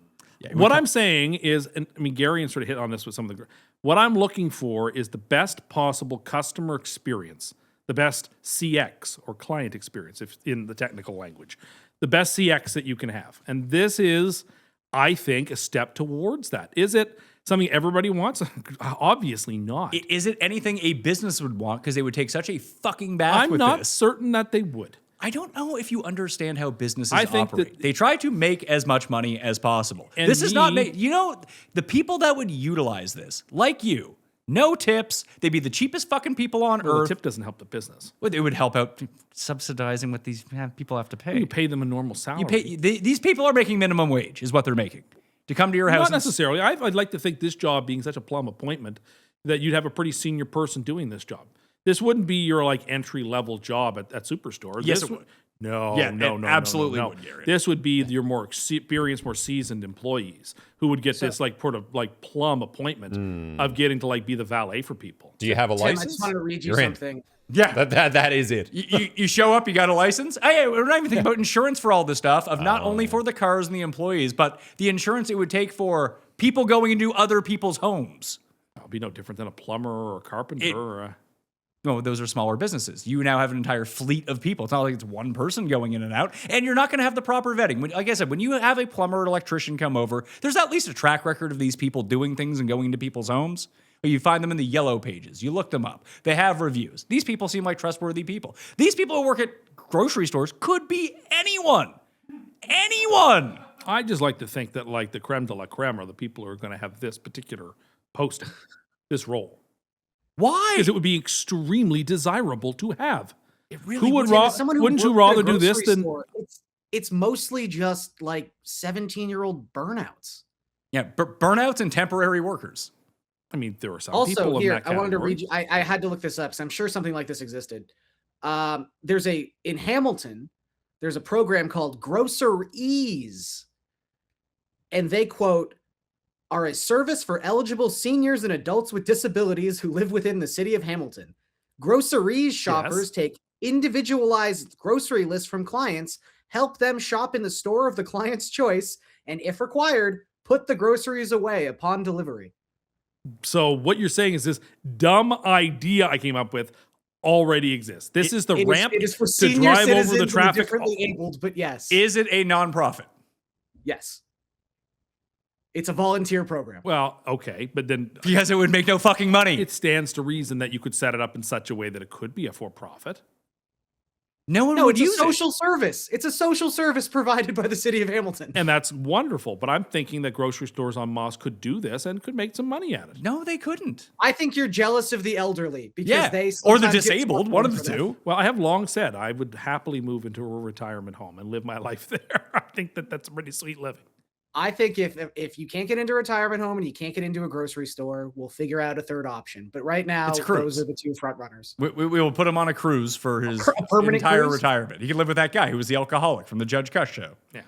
What I'm saying is, and I mean, Garion sort of hit on this with some of the. What I'm looking for is the best possible customer experience, the best CX or client experience, if in the technical language, the best CX that you can have. And this is, I think, a step towards that. Is it something everybody wants? Obviously not. Is it anything a business would want because they would take such a fucking bath I'm with not this? certain that they would. I don't know if you understand how businesses I think operate. that- They try to make as much money as possible. And This is not, me- the people that would utilize this, like you, no tips, they'd be the cheapest fucking people on Well, the earth. tip doesn't help the business. Well, it would help out subsidizing what these people have to pay. You pay them a normal salary. You pay these people are making minimum wage, is what they're making. To come to your house. Not and necessarily. I'd like to think this job being such a plum appointment that you'd have a pretty senior person doing this job. This wouldn't be your like entry level job at Superstore. Yes, This it would. No, Yeah, no, it no, absolutely no, no. would, Gary. This would be your more experienced, more seasoned employees who would get this like sort of like plum appointment of getting to like be the valet for people. Do you have a Tim, I license? just wanted to read you You're in. something. Yeah. That is it. You show up, you got a license. We're not even thinking about insurance for all this stuff, of not only for the cars and the employees, but the insurance it would take for people going into other people's homes. It'll be no different than a plumber or a carpenter or a. No, those are smaller businesses. You now have an entire fleet of people. It's not like it's one person going in and out, and you're not going to have the proper vetting. Like I said, when you have a plumber or electrician come over, there's at least a track record of these people doing things and going into people's homes. You find them in the yellow pages. You look them up. They have reviews. These people seem like trustworthy people. These people who work at grocery stores could be anyone. Anyone. I just like to think that like the creme de la creme are the people who are going to have this particular posting, this role. Why? Because it would be extremely desirable to have. It really Who would Someone who wouldn't you worked at a rather do this grocery than store, it's mostly just like 17-year-old burnouts. Yeah, burnouts and temporary workers. I mean, there are some Also, people here, in that I wanted to category. read you. I had to look this up because I'm sure something like this existed. In Hamilton, there's a program called Groceries, and they quote, are a service for eligible seniors and adults with disabilities who live within the city of Hamilton. Groceries shoppers take individualized grocery lists from clients, help them shop in the store of the client's choice, and if required, put the groceries away upon delivery. So what you're saying is this dumb idea I came up with already exists. This is the ramp It is for to senior drive over citizens the and traffic. differently abled, but yes. Is it a nonprofit? Yes. It's a volunteer program. Well, okay, but then Because it would make no fucking money. it stands to reason that you could set it up in such a way that it could be a for-profit. No one No, would it's a use social service. It's a social service provided by the city of Hamilton. And that's wonderful, but I'm thinking that grocery stores on Moss could do this and could make some money at it. it. No, they couldn't. I think you're jealous of the elderly because Yeah, they or the sometimes get disabled, more one of the for that. two. Well, I have long said I would happily move into a retirement home and live my life there. I think that that's a pretty sweet living. I think if you can't get into a retirement home and you can't get into a grocery store, we'll figure out a third option. But right now, It's a cruise. those are the two front runners. We will put him on a cruise for his A permanent entire cruise? retirement. He can live with that guy who was the alcoholic from the Judge Cust show. Yeah.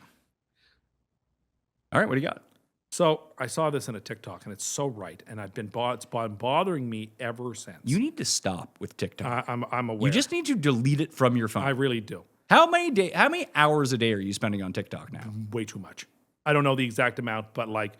All right, what do you got? So I saw this in a TikTok, and it's so right, and it's been bothering me ever since. You need to stop with TikTok. I'm aware. You just need to delete it from your phone. I really do. How many hours a day are you spending on TikTok now? Way too much. I don't know the exact amount, but like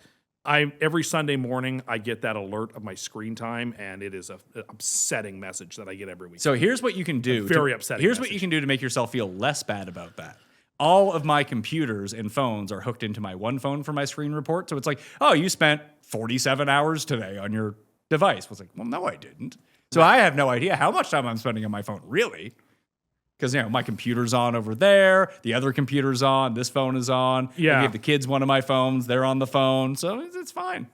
every Sunday morning I get that alert of my screen time, and it is an upsetting message that I get every week. So here's what you can do. Very upsetting Here's what message. you can do to make yourself feel less bad about that. All of my computers and phones are hooked into my one phone for my screen report. So it's like, oh, you spent 47 hours today on your device. I was like, well, no, I didn't. So I have no idea how much time I'm spending on my phone, really. Because, my computer's on over there, the other computer's on, this phone is on. Yeah. I give the kids one of my phones, they're on the phone, so it's fine.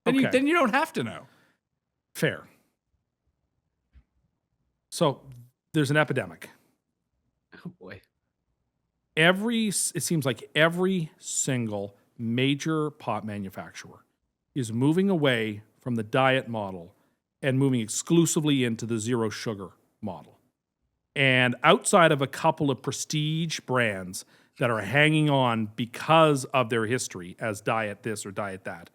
Okay. Then you don't have to know. Fair. So there's an epidemic. Oh boy. It seems like every single major pot manufacturer is moving away from the diet model and moving exclusively into the zero sugar model. And outside of a couple of prestige brands that are hanging on because of their history as diet this or diet that,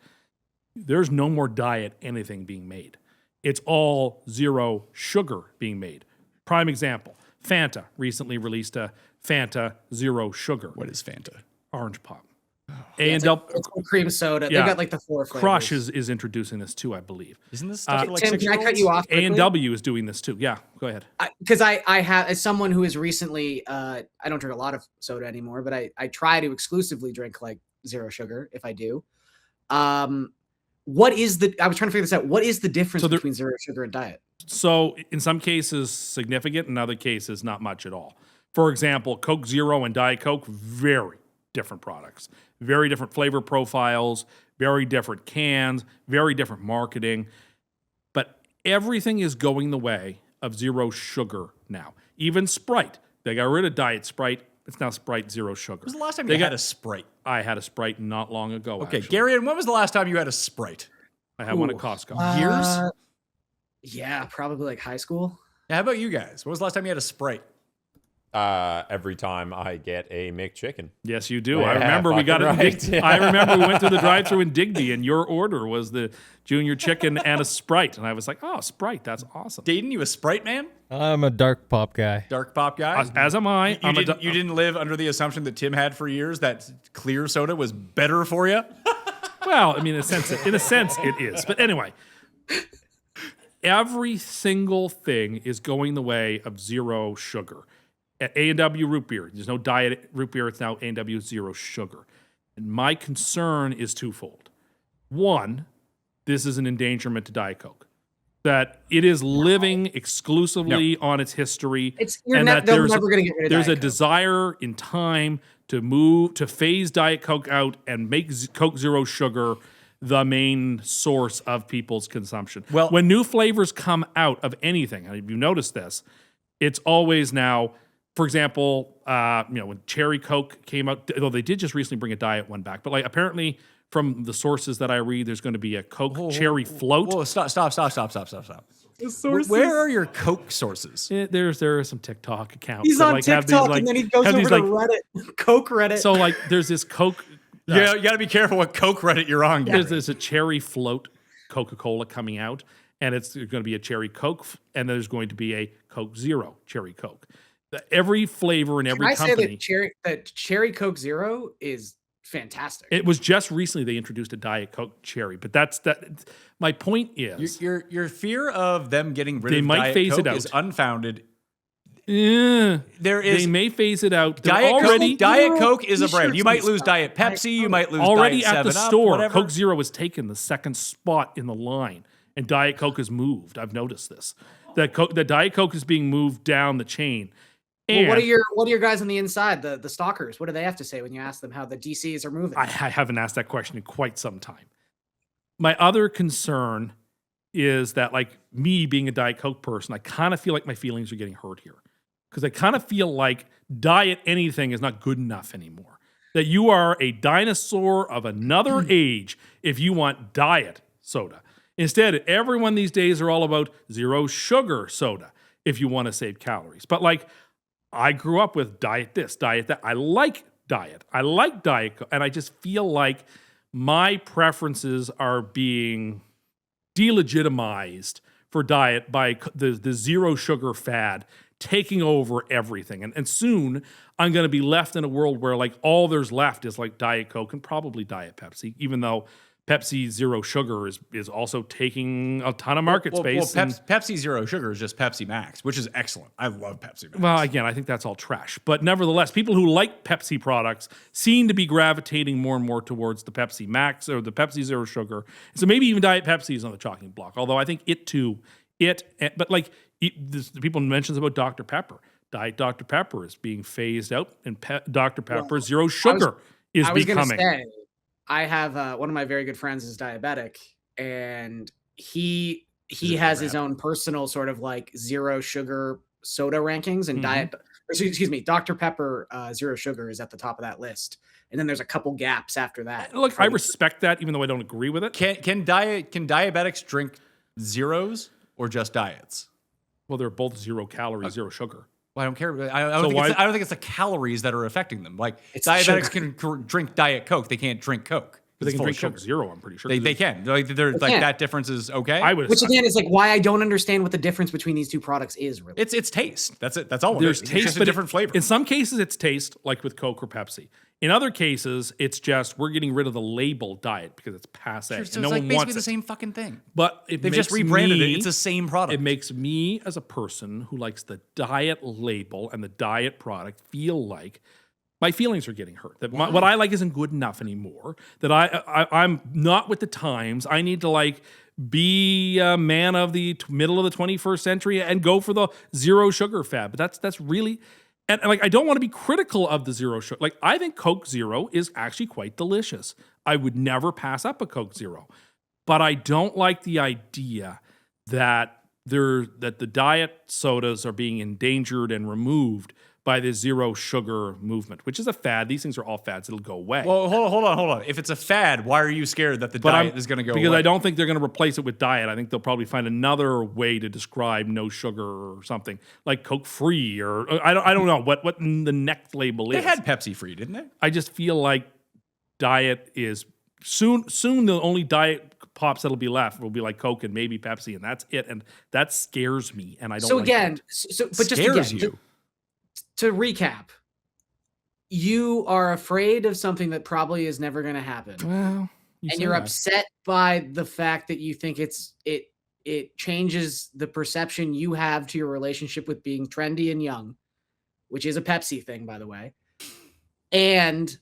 there's no more diet anything being made. It's all zero sugar being made. Prime example, Fanta recently released a Fanta Zero Sugar. What is Fanta? Orange pop. It's A&W like cream soda. Yeah. They've got like the 4 flavors. Crush is introducing this too, I believe. Isn't this stuff for like Tim, can I cut you off? A&W is doing this too. Yeah, go ahead. Because I have, as someone who is recently, I don't drink a lot of soda anymore, but I try to exclusively drink like zero sugar if I do. I was trying to figure this out. What is the difference between zero sugar and diet? So in some cases, significant. In other cases, not much at all. For example, Coke Zero and Diet Coke, very different products. Very different flavor profiles, very different cans, very different marketing. But everything is going the way of zero sugar now. Even Sprite. They got rid of Diet Sprite. It's now Sprite Zero Sugar. When was the last time you had a Sprite? I had a Sprite not long ago, Okay, actually. Garion, when was the last time you had a Sprite? I had one at Costco. Years? Yeah, probably like high school. How about you guys? When was the last time you had a Sprite? Every time I get a McChicken. Yes, you do. Yeah, I remember we got it. fucking right. I remember we went through the drive-thru in Digby, and your order was the junior chicken and a Sprite, and I was like, "Oh, Sprite, that's awesome." Dayton, you a Sprite man? I'm a dark pop guy. Dark pop guy? As am I. You, I'm a didn't, you didn't live under the assumption that Tim had for years that clear soda was better for you? Well, I mean, in a sense, it is. But anyway, every single thing is going the way of zero sugar. At A&W root beer, there's no diet root beer. It's now A&W Zero Sugar. And my concern is twofold. One, this is an endangerment to Diet Coke. that it is living exclusively on its history. They're never going to get rid of there's Diet a Coke. desire in time to phase Diet Coke out and make Coke Zero Sugar the main source of people's consumption. Well- when new flavors come out of anything, and if you notice this, it's always now, for example, when Cherry Coke came out, though they did just recently bring a diet one back, but like apparently from the sources that I read, there's going to be a Coke Cherry Float. Whoa, stop. Where are your Coke sources? There are some TikTok accounts. He's that, on like, have TikTok these, like, and then he goes have over these, to like- Reddit, Coke Reddit. So like there's this Coke. Yeah, you got to be careful what Coke Reddit you're on. Gary. There's a Cherry Float Coca-Cola coming out, and it's going to be a Cherry Coke, and there's going to be a Coke Zero Cherry Coke. Every flavor in every Can I company. say that Cherry Coke Zero is fantastic. It was just recently they introduced a Diet Coke Cherry, but that's. My point is, Your fear of them getting rid They of might Diet phase it Coke out. is unfounded. There is- they may phase it out. They're Diet already Coke is a brand. T-shirts You might and lose stuff. Diet Pepsi. You might lose already Diet at the 7-Up, store. whatever. Coke Zero has taken the second spot in the line, and Diet Coke has moved. I've noticed this. That Diet Coke is being moved down the chain. Well, what And are your guys on the inside, the stalkers? What do they have to say when you ask them how the DCs are moving? I haven't asked that question in quite some time. My other concern is that, like me being a Diet Coke person, I kind of feel like my feelings are getting hurt here. Because I kind of feel like diet anything is not good enough anymore. That you are a dinosaur of another age if you want diet soda. Instead, everyone these days are all about zero sugar soda if you want to save calories. But like, I grew up with diet this, diet that. I like diet. I like Diet Coke. And I just feel like my preferences are being delegitimized for diet by the zero sugar fad taking over everything. And soon I'm going to be left in a world where like all there's left is like Diet Coke and probably Diet Pepsi, even though Pepsi Zero Sugar is also taking a ton of market space. Pepsi Zero Sugar is just Pepsi Max, which is excellent. I love Pepsi Max. Well, again, I think that's all trash. But nevertheless, people who like Pepsi products seem to be gravitating more and more towards the Pepsi Max or the Pepsi Zero Sugar. So maybe even Diet Pepsi is on the chopping block. Although I think but like the people mentions about Dr. Pepper. Diet Dr. Pepper is being phased out, and Dr. Pepper Zero Sugar is I was becoming. Gonna say, I have one of my very good friends is diabetic, and he has his own personal sort of like zero sugar soda rankings, and Dr. Pepper Zero Sugar is at the top of that list, and then there's a couple gaps after that. Look, I respect that, even though I don't agree with it. Can diabetics drink zeros or just diets? Well, they're both 0 calories, zero sugar. Well, I don't care. I don't think it's the calories that are affecting them. Like diabetics can drink Diet Coke, they can't drink Coke. But they can drink Coke Zero, I'm pretty sure. They can. Like that difference is okay. Which again is like why I don't understand what the difference between these two products is really. It's taste. That's it. That's all. There's it is. taste, It's just but a different flavor. In some cases, it's taste, like with Coke or Pepsi. In other cases, it's just we're getting rid of the label diet because it's passe. So and it's no like one basically wants the it. same fucking thing. But They've just rebranded it. It's the same product. It makes me, as a person who likes the diet label and the diet product, feel like my feelings are getting hurt. That what I like isn't good enough anymore. That I'm not with the times. I need to like be a man of the middle of the 21st century and go for the zero sugar fad. But that's really. And like, I don't want to be critical of the zero sugar. Like, I think Coke Zero is actually quite delicious. I would never pass up a Coke Zero. But I don't like the idea that the diet sodas are being endangered and removed by the zero sugar movement, which is a fad. These things are all fads. It'll go away. Well, hold on. If it's a fad, why are you scared that the diet is going to go away? Because I don't think they're going to replace it with diet. I think they'll probably find another way to describe no sugar or something, like Coke free or I don't know what the next label is. They had Pepsi free, didn't they? I just feel like diet is soon the only diet pops that'll be left will be like Coke and maybe Pepsi, and that's it. And that scares me. And I don't. So like again, that. but just Scares again, you. To recap, you are afraid of something that probably is never going to happen, Well, and you're upset by the fact that you think it changes the perception you have to your relationship with being trendy and young, which is a Pepsi thing, by the way. And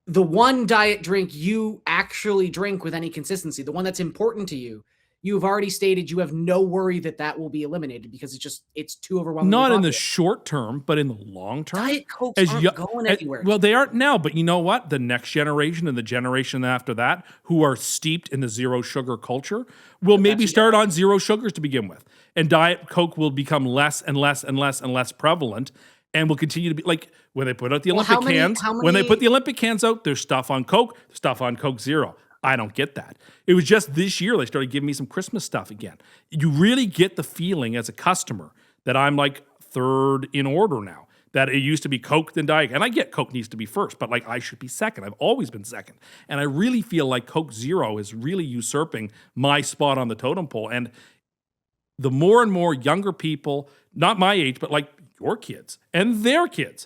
the one diet drink you actually drink with any consistency, the one that's important to you, you've already stated you have no worry that will be eliminated because it's too overwhelming. Not in the short term, but in the long term. Diet Cokes aren't going anywhere. Well, they aren't now, but you know what? The next generation and the generation after that, who are steeped in the zero sugar culture, will maybe start on zero sugars to begin with. And Diet Coke will become less and less and less and less prevalent. And will continue to be like when they put out the Olympic cans. When they put the Olympic cans out, there's stuff on Coke, stuff on Coke Zero. I don't get that. It was just this year they started giving me some Christmas stuff again. You really get the feeling as a customer that I'm like third in order now. That it used to be Coke then Diet. And I get Coke needs to be first, but like I should be second. I've always been second. And I really feel like Coke Zero is really usurping my spot on the totem pole. And the more and more younger people, not my age, but like your kids and their kids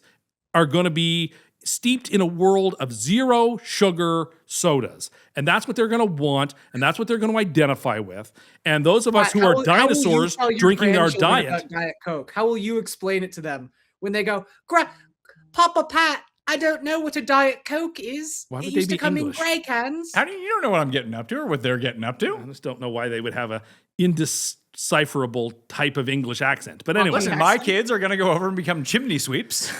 are going to be steeped in a world of zero sugar sodas. And that's what they're going to want. And that's what they're going to identify with. And those of us who are dinosaurs drinking our Diet Coke, how will you explain it to them when they go, Papa Pat, I don't know what a Diet Coke is. Why would it they used be to come English? in grey cans. How do you don't know what I'm getting up to or what they're getting up to? I just don't know why they would have a indecipherable type of English accent. But anyway. Listen, my kids are going to go over and become chimney sweeps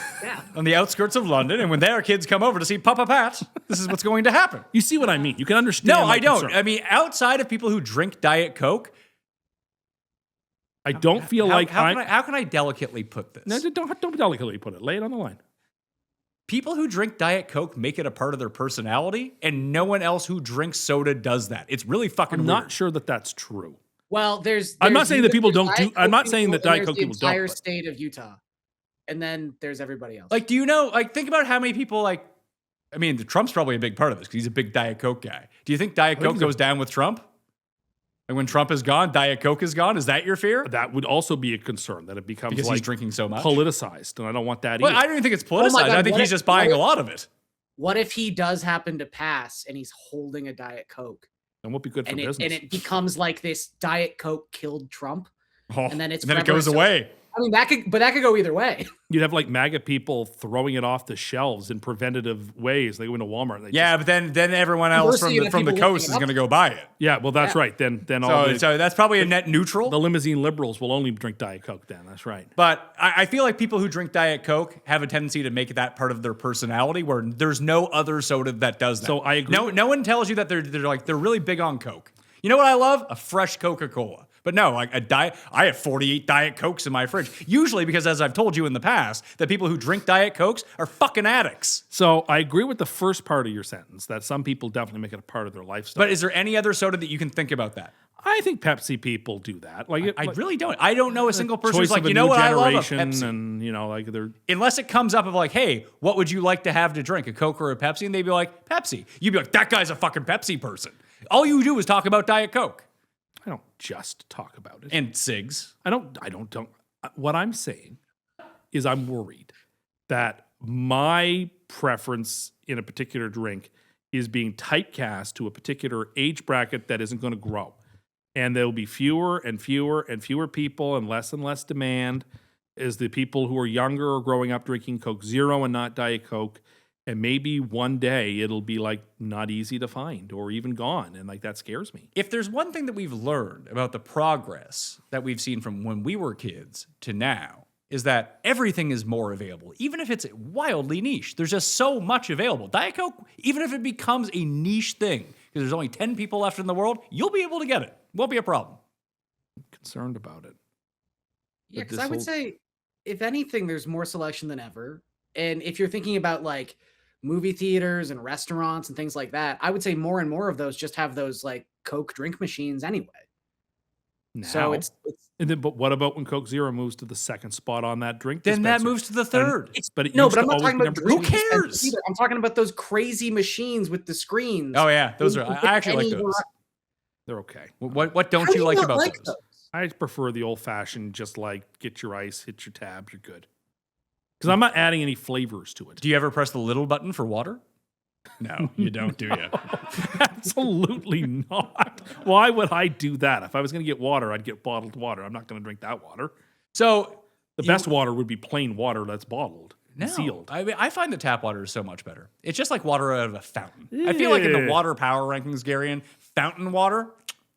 on the outskirts of London. And when their kids come over to see Papa Pat, this is what's going to happen. You see what I mean? You can understand. No, I don't. Concern. I mean, outside of people who drink Diet Coke, I don't feel like how can I delicately put this? No, don't delicately put it. Lay it on the line. People who drink Diet Coke make it a part of their personality, and no one else who drinks soda does that. It's really fucking I'm weird. not sure that that's true. Well, I'm not saying that people don't do. I'm not saying that Diet Coke people don't. The entire state of Utah, and then there's everybody else. Like, do you know? Like, think about how many people like. I mean, Trump's probably a big part of this because he's a big Diet Coke guy. Do you think Diet Coke goes down with Trump? And when Trump is gone, Diet Coke is gone. Is that your fear? That would also be a concern that it becomes because like he's drinking so much, politicized, and I don't want that well, either. I don't even think it's politicized. God, I think he's just buying a lot of it. What if he does happen to pass and he's holding a Diet Coke? That won't be good for business. And it becomes like this Diet Coke killed Trump, and then it goes away. I mean, that could go either way. You'd have like MAGA people throwing it off the shelves in preventative ways. They go into Walmart. But then everyone else from the coast is going to go buy it. Yeah, well, that's right. Then so that's probably a net neutral. The limousine liberals will only drink Diet Coke. Then that's right. But I feel like people who drink Diet Coke have a tendency to make that part of their personality, where there's no other soda that does that. So I agree. No one tells you that they're really big on Coke. You know what I love? A fresh Coca-Cola. But no, like I have 48 Diet Cokes in my fridge. Usually because, as I've told you in the past, that people who drink Diet Cokes are fucking addicts. So I agree with the first part of your sentence, that some people definitely make it a part of their lifestyle. But is there any other soda that you can think about that? I think Pepsi people do that. I really don't. I don't know a single person who's like, you know what, I love a Pepsi. And you know, like they're unless it comes up of like, hey, what would you like to have to drink, a Coke or a Pepsi? And they'd be like, Pepsi. You'd be like, that guy's a fucking Pepsi person. All you do is talk about Diet Coke. I don't just talk about it. And cigs. I don't. What I'm saying is I'm worried that my preference in a particular drink is being typecast to a particular age bracket that isn't going to grow. And there will be fewer and fewer and fewer people and less demand as the people who are younger are growing up drinking Coke Zero and not Diet Coke. And maybe one day it'll be like not easy to find or even gone. And like that scares me. If there's one thing that we've learned about the progress that we've seen from when we were kids to now, is that everything is more available, even if it's wildly niche. There's just so much available. Diet Coke, even if it becomes a niche thing, because there's only 10 people left in the world, you'll be able to get it. Won't be a problem. I'm concerned about it. Yeah, because I would say, if anything, there's more selection than ever. And if you're thinking about like movie theaters and restaurants and things like that, I would say more and more of those just have those like Coke drink machines anyway. Now, so it's but what about when Coke Zero moves to the second spot on that drink then dispenser? that moves to the third. But I'm not talking about who cares? Either. I'm talking about those crazy machines with the screens. Oh yeah, those are. I actually like those. They're okay. What don't you like about those? I prefer the old fashioned, just like get your ice, hit your tab, you're good. Because I'm not adding any flavors to it. Do you ever press the little button for water? No, you don't, do you? Absolutely not. Why would I do that? If I was going to get water, I'd get bottled water. I'm not going to drink that water. So the best water would be plain water that's bottled. No, sealed. I mean, I find the tap water is so much better. It's just like water out of a fountain. I feel like in the water power rankings, Garion, fountain water,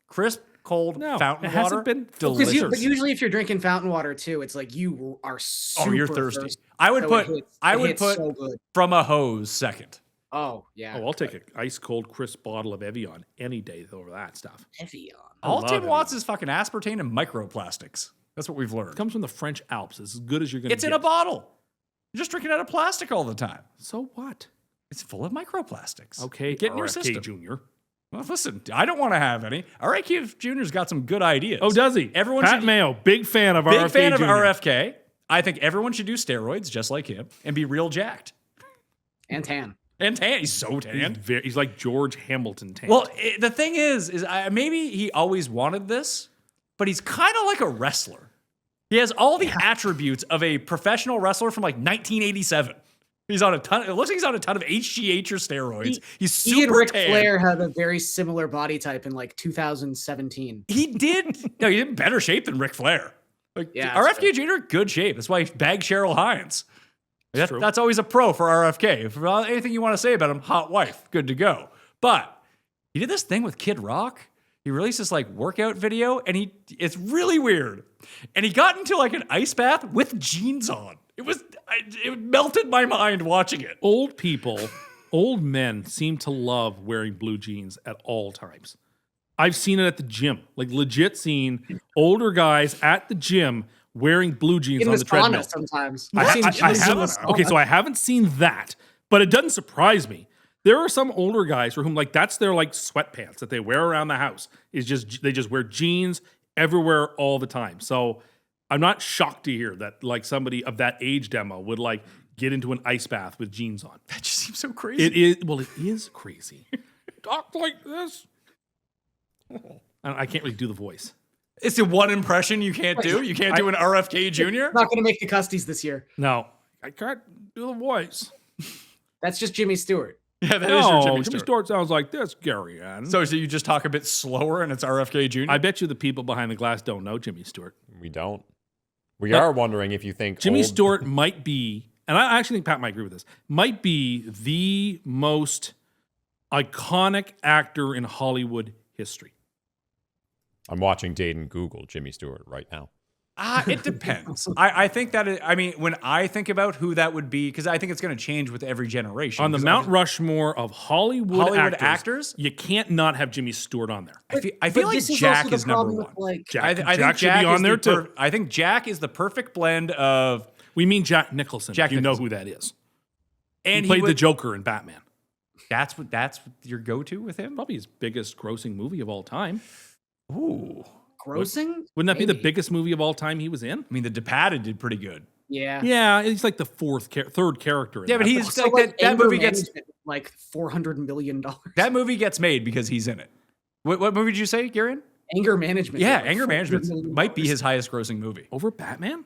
crisp, cold No, fountain it water. hasn't been delicious. But usually, if you're drinking fountain water too, it's like you are super you're thirsty. I would so put it hits so good. from a hose second. Oh yeah. Oh, I'll take an ice cold crisp bottle of Evian any day over that stuff. Evian. All love Tim wants Evian. is fucking aspartame and microplastics. That's what we've learned. It comes from the French Alps. It's as good as you're going to It's get. in a bottle. You're just drinking out of plastic all the time. So what? It's full of microplastics. Okay, Get in your RFK system. Jr. Well, listen, I don't want to have any. RFK Jr.'s got some good ideas. Oh, does he? Everyone Pat should, Mayo, big fan of big RFK fan of Jr. RFK. I think everyone should do steroids just like him and be real jacked. And tan. And tan. He's so tan. He's like George Hamilton tan. Well, the thing is maybe he always wanted this, but he's kind of like a wrestler. He has all the attributes of a professional wrestler from like 1987. He's on a ton. It looks like he's on a ton of HGH or steroids. He's super He and Ric tan. Flair had a very similar body type in like 2017. He did. No, he's in better shape than Ric Flair. Like, Yeah, RFK Jr. good shape. That's why he bagged Cheryl Hines. True. That's always a pro for RFK. For anything you want to say about him, hot wife, good to go. But he did this thing with Kid Rock. He released this like workout video, and it's really weird. And he got into like an ice bath with jeans on. It melted my mind watching it. Old people, old men seem to love wearing blue jeans at all times. I've seen it at the gym, like legit seen older guys at the gym wearing blue jeans In on the the treadmill. sauna sometimes. I haven't. Okay, so I haven't seen that, but it doesn't surprise me. There are some older guys for whom like that's their like sweatpants that they wear around the house. Is just they just wear jeans everywhere all the time. So I'm not shocked to hear that like somebody of that age demo would like get into an ice bath with jeans on. That just seems so crazy. It is it is crazy. Talk like this. I can't really do the voice. It's the one impression you can't do. You can't do an RFK Jr. Not going to make the Custies this year. No, I can't do the voice. That's just Jimmy Stewart. Yeah, that is your No, Jimmy Stewart. Stewart sounds like this, Garion. So you just talk a bit slower and it's RFK Jr.? I bet you the people behind the glass don't know Jimmy Stewart. We don't. We are wondering if you think Jimmy old- Stewart might be, and I actually think Pat might agree with this, might be the most iconic actor in Hollywood history. I'm watching Dayton Google Jimmy Stewart right now. It depends. I think that when I think about who that would be, because I think it's going to change with every generation. On the Mount Rushmore of Hollywood actors, you can't not have Jimmy Stewart on there. I feel like this is Jack also the is number problem one. with, like, Jack, I think Jack should Jack be on is there the too. I think Jack is the perfect blend of, We mean Jack Nicholson. Jack if you know Nicholson. who that is. and He played the Joker in Batman. That's what your go-to with him. Probably his biggest grossing movie of all time. Ooh, Grossing? Wouldn't that be the Maybe. biggest movie of all time he was in? I mean, The Departed did pretty good. Yeah. Yeah, he's like the third character. In Yeah, that. but he's Also, like like, that anger movie gets management, like $400 million. that movie gets made because he's in it. What movie did you say, Garion? Anger management. Yeah, like Anger $400 Management million. might be his highest grossing movie. over Batman.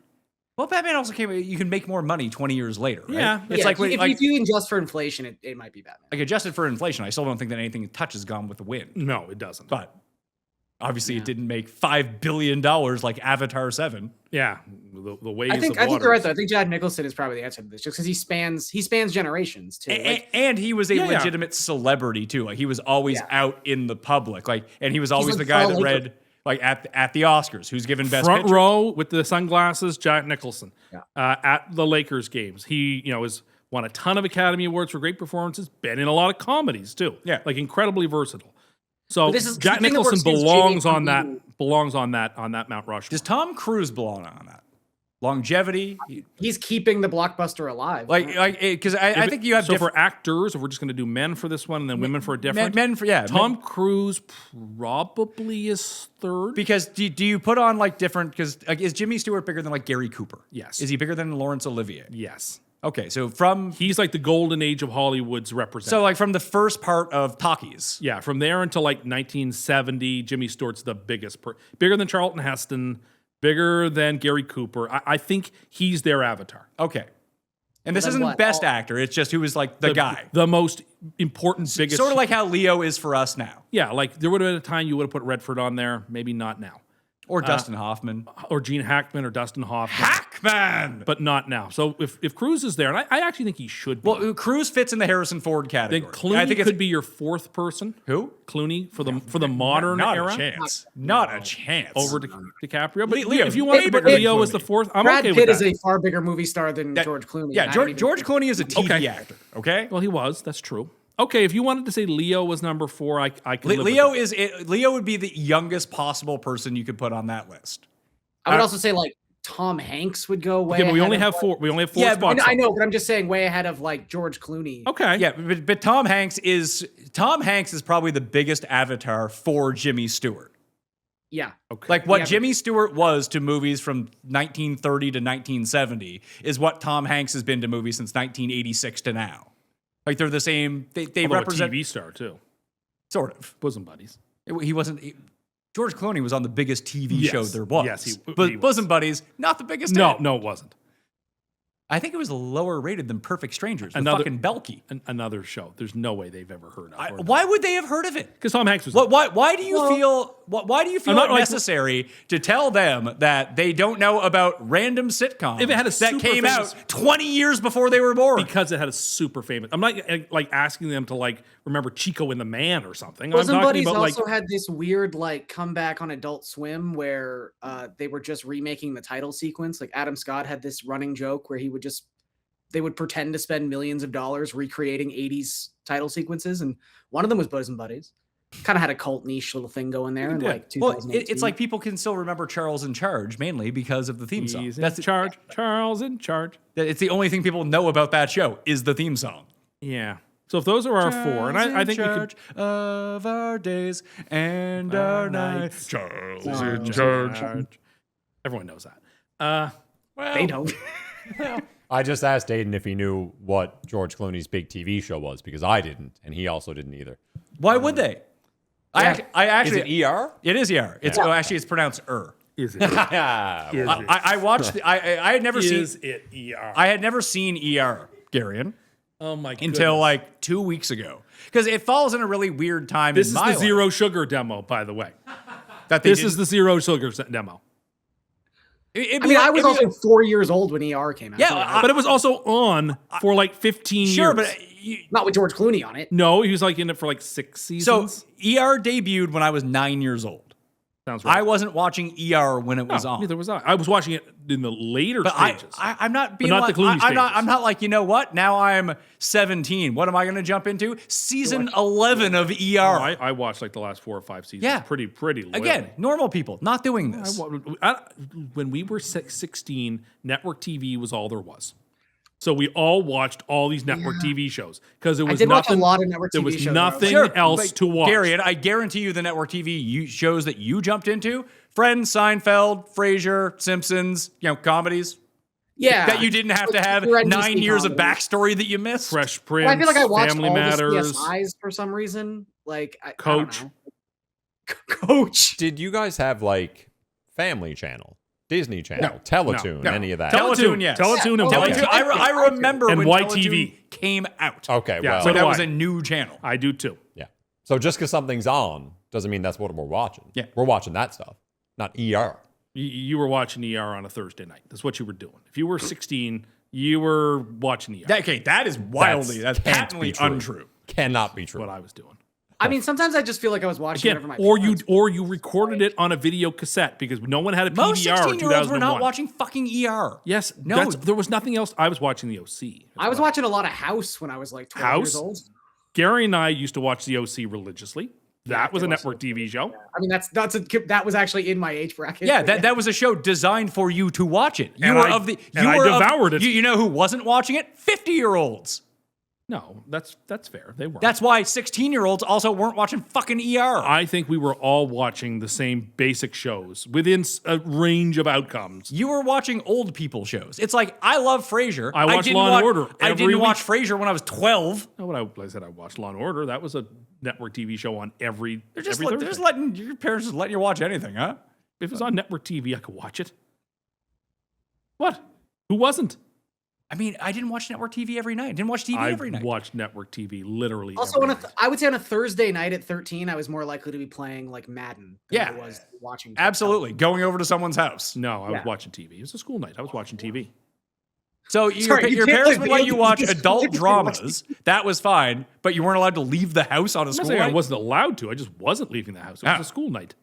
Well, Batman also came. You can make more money 20 years later. Right? Yeah. it's Yeah, like if you adjust for inflation, it might be Batman. like adjusted for inflation. I still don't think that anything it touches Gone with the Wind. No, it doesn't. But obviously, it didn't make $5 billion like Avatar 7. Yeah, the waves. I think of you're right though. I waters. think Jack Nicholson is probably the answer to this, just because he spans generations too. And he was a Yeah, yeah. legitimate celebrity too. Like he was always out in the public. Like, and he was always like the guy Paul that Laker. read like at the Oscars, who's given best Front picture. row with the sunglasses, Jack Nicholson. Yeah. At the Lakers games, he has won a ton of Academy Awards for great performances. Been in a lot of comedies too. Yeah. like incredibly versatile. So But this is Jack the thing that Nicholson works against belongs Jimmy on that. being- Belongs on that Mount Rushmore. Does Tom Cruise belong on that? Longevity, He's keeping the blockbuster alive. because I think you have so different for actors, if we're just going to do men for this one and then women for a different. men for Tom Cruise probably is third. Because do you put on like different? Because like, is Jimmy Stewart bigger than like Gary Cooper? Yes. Is he bigger than Laurence Olivier? Yes, Okay, so from he's like the golden age of Hollywood's representative. so like from the first part of Talkies. Yeah, from there until like 1970, Jimmy Stewart's the biggest, bigger than Charlton Heston, bigger than Gary Cooper. I think he's their avatar. Okay, and this then isn't what? best actor. It's just who was like the guy. the most important, biggest. Sort of like how Leo is for us now. yeah, like there would have been a time you would have put Redford on there, maybe not now. Or Dustin Hoffman. or Gene Hackman or Dustin Hoffman. Hackman! But not now. So if Cruise is there, and I actually think he should be. Well, Cruise fits in the Harrison Ford category. then Clooney could be your fourth person. Who? Clooney for the modern Not era. a chance. Not a chance. Over DiCaprio. But Leo, if you want to put bigger Leo than as the Clooney. fourth, I'm Brad okay Pitt with is that. a far bigger movie star than George Clooney. Yeah, and I don't even George think- Clooney is a TV actor, okay? Well, he was. That's true. Okay, if you wanted to say Leo was number 4, I could live Leo with it. Leo would be the youngest possible person you could put on that list. I would also say like Tom Hanks would go way. Okay, but we ahead only of, have like- 4. We only have 4 Yeah, spots. I know, but I'm just saying way ahead of like George Clooney. Okay. Yeah, but Tom Hanks is probably the biggest avatar for Jimmy Stewart. Yeah. Like what Yeah, but- Jimmy Stewart was to movies from 1930 to 1970 is what Tom Hanks has been to movies since 1986 to now. Like they're the same. They Although represent a TV star too. sort of. Bosom buddies. He wasn't. George Clooney was on the biggest TV Yes. show there was. Yes, he But was. Bosom Buddies, not the biggest. No, hit. no, it wasn't. I think it was lower rated than Perfect Strangers. With Another- fucking Belky. Another show. There's no way they've ever heard of. Why would they have heard of it? Because Tom Hanks was. Why do you feel? Why do you feel I'm not it like- necessary to tell them that they don't know about random sitcoms If it had a that super came famous- out 20 years before they were born? Because it had a super famous. I'm not like asking them to like remember Chico and the Man or something. Bosom I'm talking Buddies about like also had this weird like comeback on Adult Swim where they were just remaking the title sequence. Like Adam Scott had this running joke where they would pretend to spend millions of dollars recreating 80s title sequences, and one of them was Bosom Buddies. Kind of had a cult niche little thing going there in like Well, 2018. it's like people can still remember Charles in Charge mainly because of the theme song. he's That's in charge. Charles in charge. It's the only thing people know about that show is the theme song. Yeah. So if those are our 4, and I think we could. of our days and our nights. Charles in charge. Everyone knows that. they don't. I just asked Aiden if he knew what George Clooney's big TV show was because I didn't, and he also didn't either. Why would they? I actually, Is it ER? it is ER. It's actually it's pronounced Is it? Yeah. Is it? I watched. I had never seen. Is it ER? I had never seen ER, Garion, Oh my god. until like 2 weeks ago because it falls in a really weird time. This in is my the life Zero Sugar demo, by the way. that they This is the Zero Sugar demo. I mean, I was also 4 years old when ER came out. Yeah, But it was also on for like 15 sure, years. but not with George Clooney on it. No, he was like in it for like 6 so seasons. ER debuted when I was 9 years old. Sounds right. I wasn't watching ER when it was No, on. neither was I. I was watching it in the later But stages. I'm not being not like, the Clooney I'm not. stages. I'm not like, you know what? Now I'm 17. What am I going to jump into? Season 11 of ER. I watched like the last 4 or 5 seasons. Yeah. pretty loyally. Again, normal people not doing this. When we were 16, network TV was all there was. So we all watched all these network TV shows because there I was did watch a nothing. lot of network There TV was shows. nothing Sure, else like, to watch. Gary, and I guarantee you the network TV shows that you jumped into, Friends, Seinfeld, Frasier, Simpsons, comedies, Yeah. that you didn't have to have Horrendous 9 years of comedies. backstory that you missed. Fresh Prince, Well, I feel like I watched Family all Matters. the CSIs for some reason. Like Coach. I don't know. Coach. Did you guys have like Family Channel, Disney Channel, Teletoon, no. any of that? Teletoon, yes. Teletoon and Teletoon. YTV. I remember And when YTV. Teletoon came out. Okay, Yeah, well, so When do that I. was a new channel. I do too. yeah. So just because something's on doesn't mean that's what we're watching. Yeah. We're watching that stuff, not ER. You were watching ER on a Thursday night. That's what you were doing. If you were 16, you were watching ER. That is wildly, that's can't patently be true. untrue. Cannot be true. what I was doing. I mean, sometimes I just feel like I was watching Again, whatever my parents- or you recorded it on a video cassette because no one had a PVR Most in 16-year-olds 2001. were not watching fucking ER. Yes, No. there was nothing else. I was watching the OC. I was watching a lot of House when I was like 12 years House? old. Gary and I used to watch the OC religiously. That was a I watched network TV show. I mean, that was actually in my age bracket. Yeah, that was a show designed for you to watch it. You And were I- of the. and You I were of- devoured it. You know who wasn't watching it? 50-year-olds. No, that's fair. They weren't. That's why 16-year-olds also weren't watching fucking ER. I think we were all watching the same basic shows within a range of outcomes. You were watching old people shows. It's like I love Frasier. I watched didn't Law and watch- Order I every didn't watch week. Frasier when I was 12. No, what I said, I watched Law and Order. That was a network TV show on every. They're just, every they're just Thursday. letting your parents just letting you watch anything, huh? If it was on network TV, I could watch it. What? Who wasn't? I mean, I didn't watch network TV every night. I didn't watch TV every night. I watched network TV literally. Also, every night. I would say on a Thursday night at 13, I was more likely to be playing like Madden than I was watching. Absolutely. Going over to someone's house. No, I was watching TV. It was a school night. I was watching TV. So Sorry, your you can't parents play would let you video watch games. adult dramas. That was fine, but you weren't allowed to leave the house on a I'm school not saying I night? wasn't allowed to. I just wasn't leaving the house. It was a school night.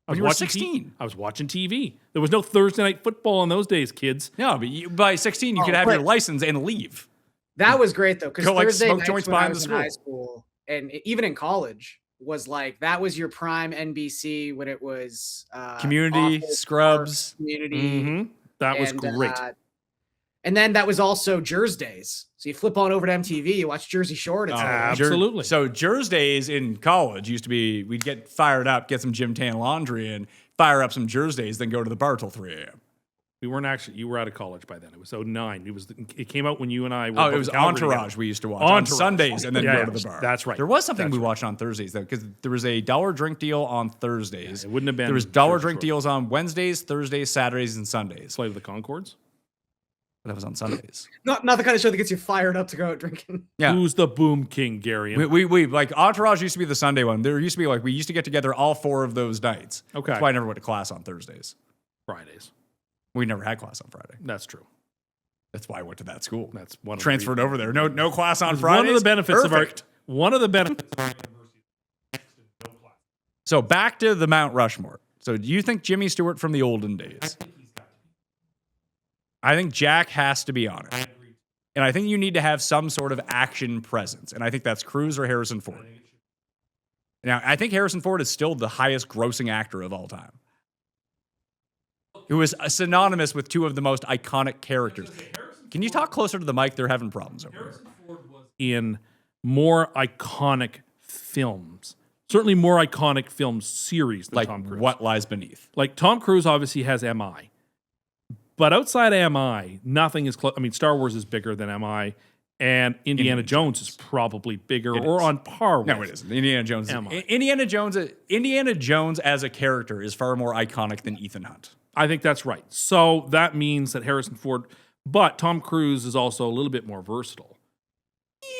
I was you were watching 16. I was watching TV. There was no Thursday night football in those days, kids. No, but by 16, you could have your license and leave. That was great though, because Go, like, Thursday smoke nights joints when I behind the was in school. high school and even in college was like that was your prime NBC when it was Community, Office, Scrubs. Community. Mm-hmm. That was great. And then that was also Jersey Days. So you flip on over to MTV, you watch Jersey Shore. It's Absolutely. So Jersey's in college used to be, we'd get fired up, get some gym tan laundry and fire up some Jersey's, then go to the bar till 3 a.m. We weren't actually. You were out of college by then. It was 09. It came out when you and I were. Oh, both it was in Calgary Entourage together. we used to watch on Entourage. Sundays and then Yeah, go yeah, to the bar. that's right. There was something That's we right. watched on Thursdays though, because there was a $1 drink deal on Thursdays. It wouldn't have been. There was $1 Jersey drink Shore. deals on Wednesdays, Thursdays, Saturdays, and Sundays. Flight of the Concords. That was on Sundays. not the kind of show that gets you fired up to go out drinking. Yeah. Who's the Boom King, Garion? We like Entourage used to be the Sunday one. There used to be like we used to get together all 4 of those nights. Okay. That's why I never went to class on Thursdays. Fridays. We never had class on Friday. That's true. That's why I went to that school. That's one of Transferred the over there. No class on reasons. Fridays. One of the benefits Perfect. One of the benefits. So back to the Mount Rushmore. So do you think Jimmy Stewart from the olden days? I think Jack has to be on it. And I think you need to have some sort of action presence. And I think that's Cruise or Harrison Ford. Now, I think Harrison Ford is still the highest grossing actor of all time. Who is synonymous with 2 of the most iconic characters. Can you talk closer to the mic? They're having problems over here. In more iconic films, certainly more iconic film series than Like Tom Cruise. What Lies Beneath. Like Tom Cruise obviously has MI, but outside of MI, nothing is close. I mean, Star Wars is bigger than MI, and Indiana Jones is probably bigger or on par with. No, it isn't. Indiana Jones. MI. Indiana Jones as a character is far more iconic than Ethan Hunt. I think that's right. So that means that Harrison Ford, but Tom Cruise is also a little bit more versatile.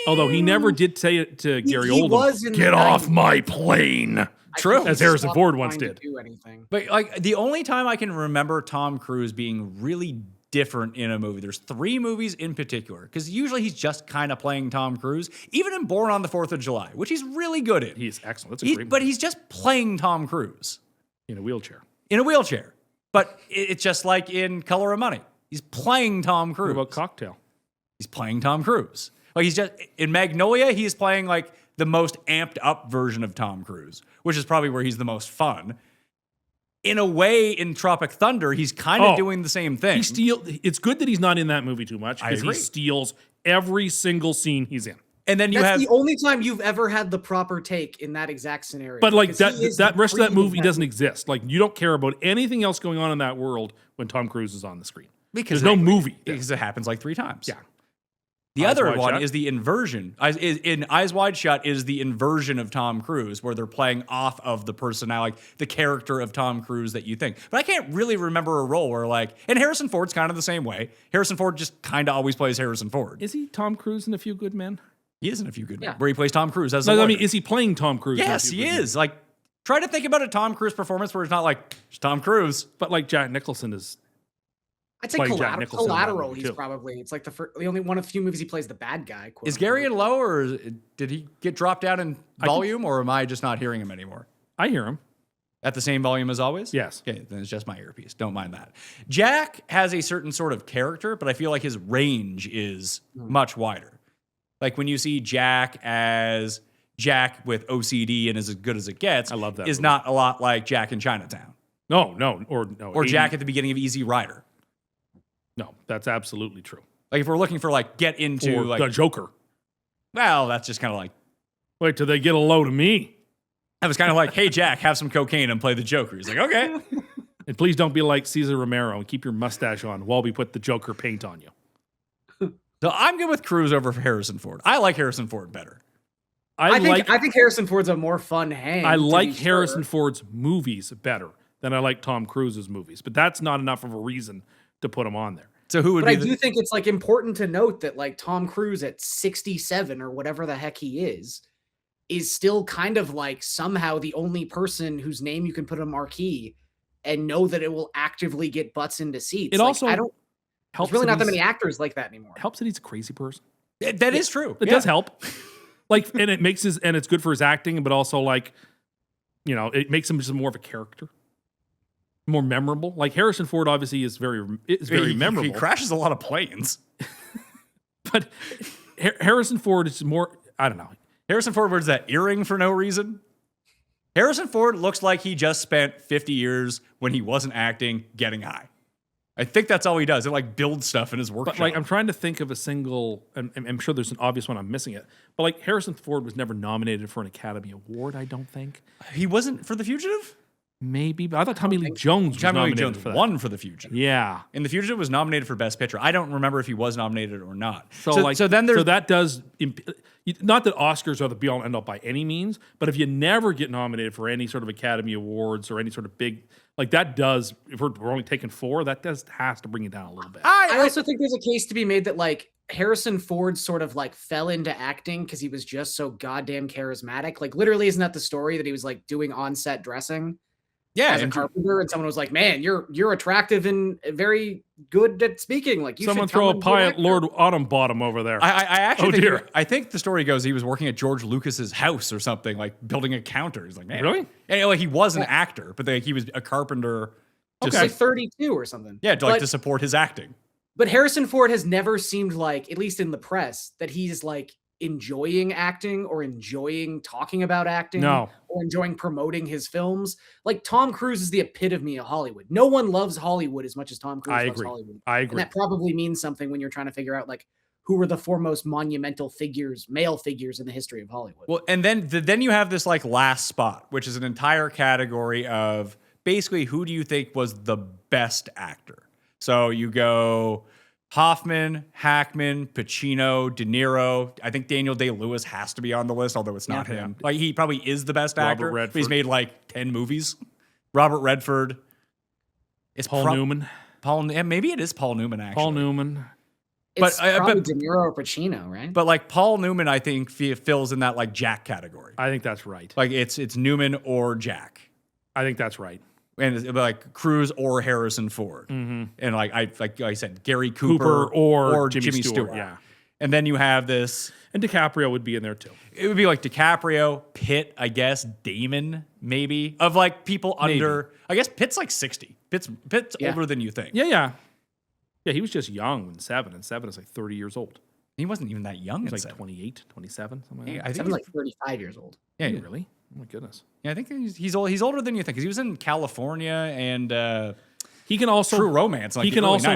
Although he never did say it to Gary he Oldman, was in the "Get off 90s. my plane." True. As Harrison Ford once Trying did. to do anything. But like the only time I can remember Tom Cruise being really different in a movie, there's 3 movies in particular, because usually he's just kind of playing Tom Cruise, even in Born on the 4th of July, which he's really good in. He's excellent. That's a great But movie. he's just playing Tom Cruise In a wheelchair. in a wheelchair. But it's just like in Color of Money. He's playing Tom What Cruise. about Cocktail? He's playing Tom Cruise. Like he's just in Magnolia, he's playing like the most amped up version of Tom Cruise, which is probably where he's the most fun. In a way, in Tropic Thunder, he's kind of doing the same thing. It's good that he's not in that movie too much because he agree. steals every single scene he's in. And then you That's have the only time you've ever had the proper take in that exact scenario. But like because he is that the rest of that cream movie doesn't exist. Like you don't care about anything else going on in that world when Tom Cruise is on the screen. because There's no movie. because it happens like 3 times. Yeah. The Eyes other Wide one Shut? is the inversion. In Eyes Wide Shut is the inversion of Tom Cruise, where they're playing off of the personality, like the character of Tom Cruise that you think. But I can't really remember a role where like, and Harrison Ford's kind of the same way. Harrison Ford just kind of always plays Harrison Ford. Is he Tom Cruise in A Few Good Men? He is in A Few Good Men, Yeah. where he plays Tom Cruise as a No, I lawyer. mean, is he playing Tom Cruise? in A Yes, Few he Good Men? is. Like, try to think about a Tom Cruise performance where it's not like, it's Tom Cruise. But like Jack Nicholson is. I'd say playing Jack Nicholson in that Collateral. movie, He's too. probably the only one of the few movies he plays the bad guy. quote Is unquote. Garion low, or did he get dropped down in volume, or am I just not hearing him anymore? I hear him. At the same volume as always? Yes. Okay, then it's just my earpiece. Don't mind that. Jack has a certain sort of character, but I feel like his range is much wider. Like when you see Jack as Jack with OCD and is as good as it gets, I love that is movie. not a lot like Jack in Chinatown. No. Or Jack at the beginning of Easy Rider. No, that's absolutely true. Like if we're looking for like get into Or like, the Joker. well, that's just kind of like, Wait till they get a load of me. I was kind of like, hey Jack, have some cocaine and play the Joker. He's like, okay. And please don't be like Cesar Romero and keep your mustache on while we put the Joker paint on you. So I'm good with Cruise over Harrison Ford. I like Harrison Ford better. I think Harrison Ford's a more fun hang. I to like be sure. Harrison Ford's movies better than I like Tom Cruise's movies, but that's not enough of a reason to put him on there. So who would But be I do think it's like important to note that like Tom Cruise at 67 or whatever the heck he is still kind of like somehow the only person whose name you can put on a marquee and know that it will actively get butts into seats. It Like, also I don't. helps. There's really not that he's- many actors like that anymore. Helps that he's a crazy person. That is true. It does help. Like, and it makes and it's good for his acting, but also like, it makes him just more of a character, more memorable. Like Harrison Ford obviously is very memorable. He crashes a lot of planes. But Harrison Ford is more, I don't know. Harrison Ford wears that earring for no reason. Harrison Ford looks like he just spent 50 years when he wasn't acting getting high. I think that's all he does. It like builds stuff in his workshop. But like, I'm trying to think of a single, and I'm sure there's an obvious one I'm missing it. But like Harrison Ford was never nominated for an Academy Award, I don't think. He wasn't for The Fugitive? Maybe, but I thought Tommy Lee Jones was Tommy Lee nominated Jones for that. won for The Fugitive. Yeah. And The Fugitive was nominated for Best Picture. I don't remember if he was nominated or not. So that does, not that Oscars are the be all and end all by any means, but if you never get nominated for any sort of Academy Awards or any sort of big, like that does, if we're only taking 4, that has to bring it down a little bit. I also think there's a case to be made that like Harrison Ford sort of like fell into acting because he was just so goddamn charismatic. Like literally, isn't that the story that he was like doing on-set dressing? Yeah, as a carpenter, and someone was like, "Man, you're attractive and very good at speaking. Like, you Someone should throw a come and be pie an at actor." Lord Autumnbottom over there. I actually dear. I think the story goes he was working at George Lucas's house or something, like building a counter. He's like, man, Really? And, like he was an actor, but he was a carpenter. He's like 32 or something. Yeah, to support his acting. But Harrison Ford has never seemed like, at least in the press, that he's like enjoying acting or enjoying talking about acting or enjoying promoting his films. Like Tom Cruise is the epitome of Hollywood. No one loves Hollywood as much as Tom Cruise loves Hollywood. I agree. And that probably means something when you're trying to figure out like who were the foremost monumental figures, male figures in the history of Hollywood. Well, and then you have this like last spot, which is an entire category of basically who do you think was the best actor? So you go Hoffman, Hackman, Pacino, De Niro. I think Daniel Day-Lewis has to be on the list, although it's not him. Like he probably is the best actor. Redford. But he's made like 10 movies. Robert Redford. It's Paul Newman. Maybe it is Paul Newman actually. Paul Newman. It's probably De Niro or Pacino, right? But like Paul Newman, I think fills in that like Jack category. I think that's right. Like it's Newman or Jack. I think that's right. And like Cruise or Harrison Ford, and like I said, Gary Cooper or Jimmy Stewart. Yeah, and then you have this, and DiCaprio would be in there too. It would be like DiCaprio, Pitt, I guess, Damon, maybe of like people under. I guess Pitt's like 60. Pitt's older than you think. Yeah. He was just young when Seven is like 30 years old. He wasn't even that young. He was like 28, 27, something like that. I think Seven's like 35 years old. Yeah, really? Oh my goodness. Yeah, I think he's old. He's older than you think because he was in California and he can also True Romance. Like he can early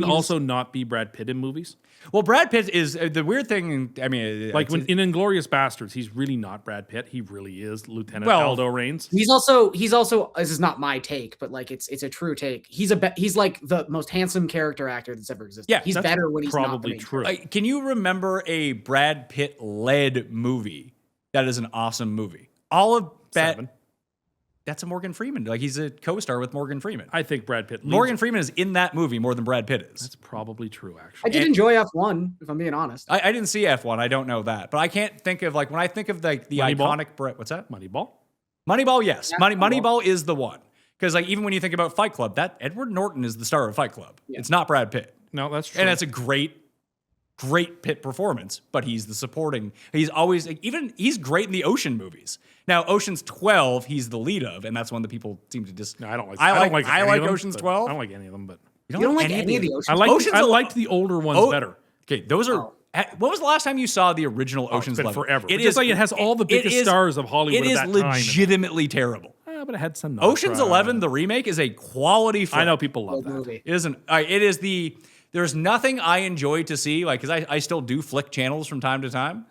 also 90s. not be Brad Pitt in movies. Well, Brad Pitt is the weird thing. I mean, like when in Inglourious Bastards, he's really not Brad Pitt. He really is Lieutenant Well, Aldo Raines. He's also this is not my take, but like it's a true take. He's like the most handsome character actor that's ever existed. Yeah, he's that's better when he's not the probably main true. Can you remember a Brad Pitt led movie that is an awesome movie? All of that. Seven. That's a Morgan Freeman. Like he's a co-star with Morgan Freeman. I think Brad Pitt. Morgan Freeman is in that movie more than Brad Pitt is. That's probably true, I actually. did enjoy F1, if I'm being honest. I didn't see F1. I don't know that, but I can't think of like when I think of like the Moneyball? iconic. What's that? Moneyball. Moneyball, yes. Yeah, Moneyball is the one because like even when you think about Fight Club, that Edward Norton is the star of Fight Club. Yeah. It's not Brad Pitt, No, that's true. and that's a great Pitt performance. But he's the supporting. He's always like, he's great in the Ocean movies. Now Ocean's 12, he's the lead of, and that's one that people seem to just. No, I don't like. I like like any of them, Ocean's but 12. I don't like any of them, but You don't like any of the Oceans? I liked the older ones better. Okay, those are. When was the last time you saw the original Ocean's It's been 11? forever. It is like it has all the biggest stars of Hollywood. It is at that time. legitimately terrible. But it had some. Ocean's 11, the remake, is a quality film. I know people love that. movie. It isn't. It is the. There's nothing I enjoy to see, like, because I still do flick channels from time to time.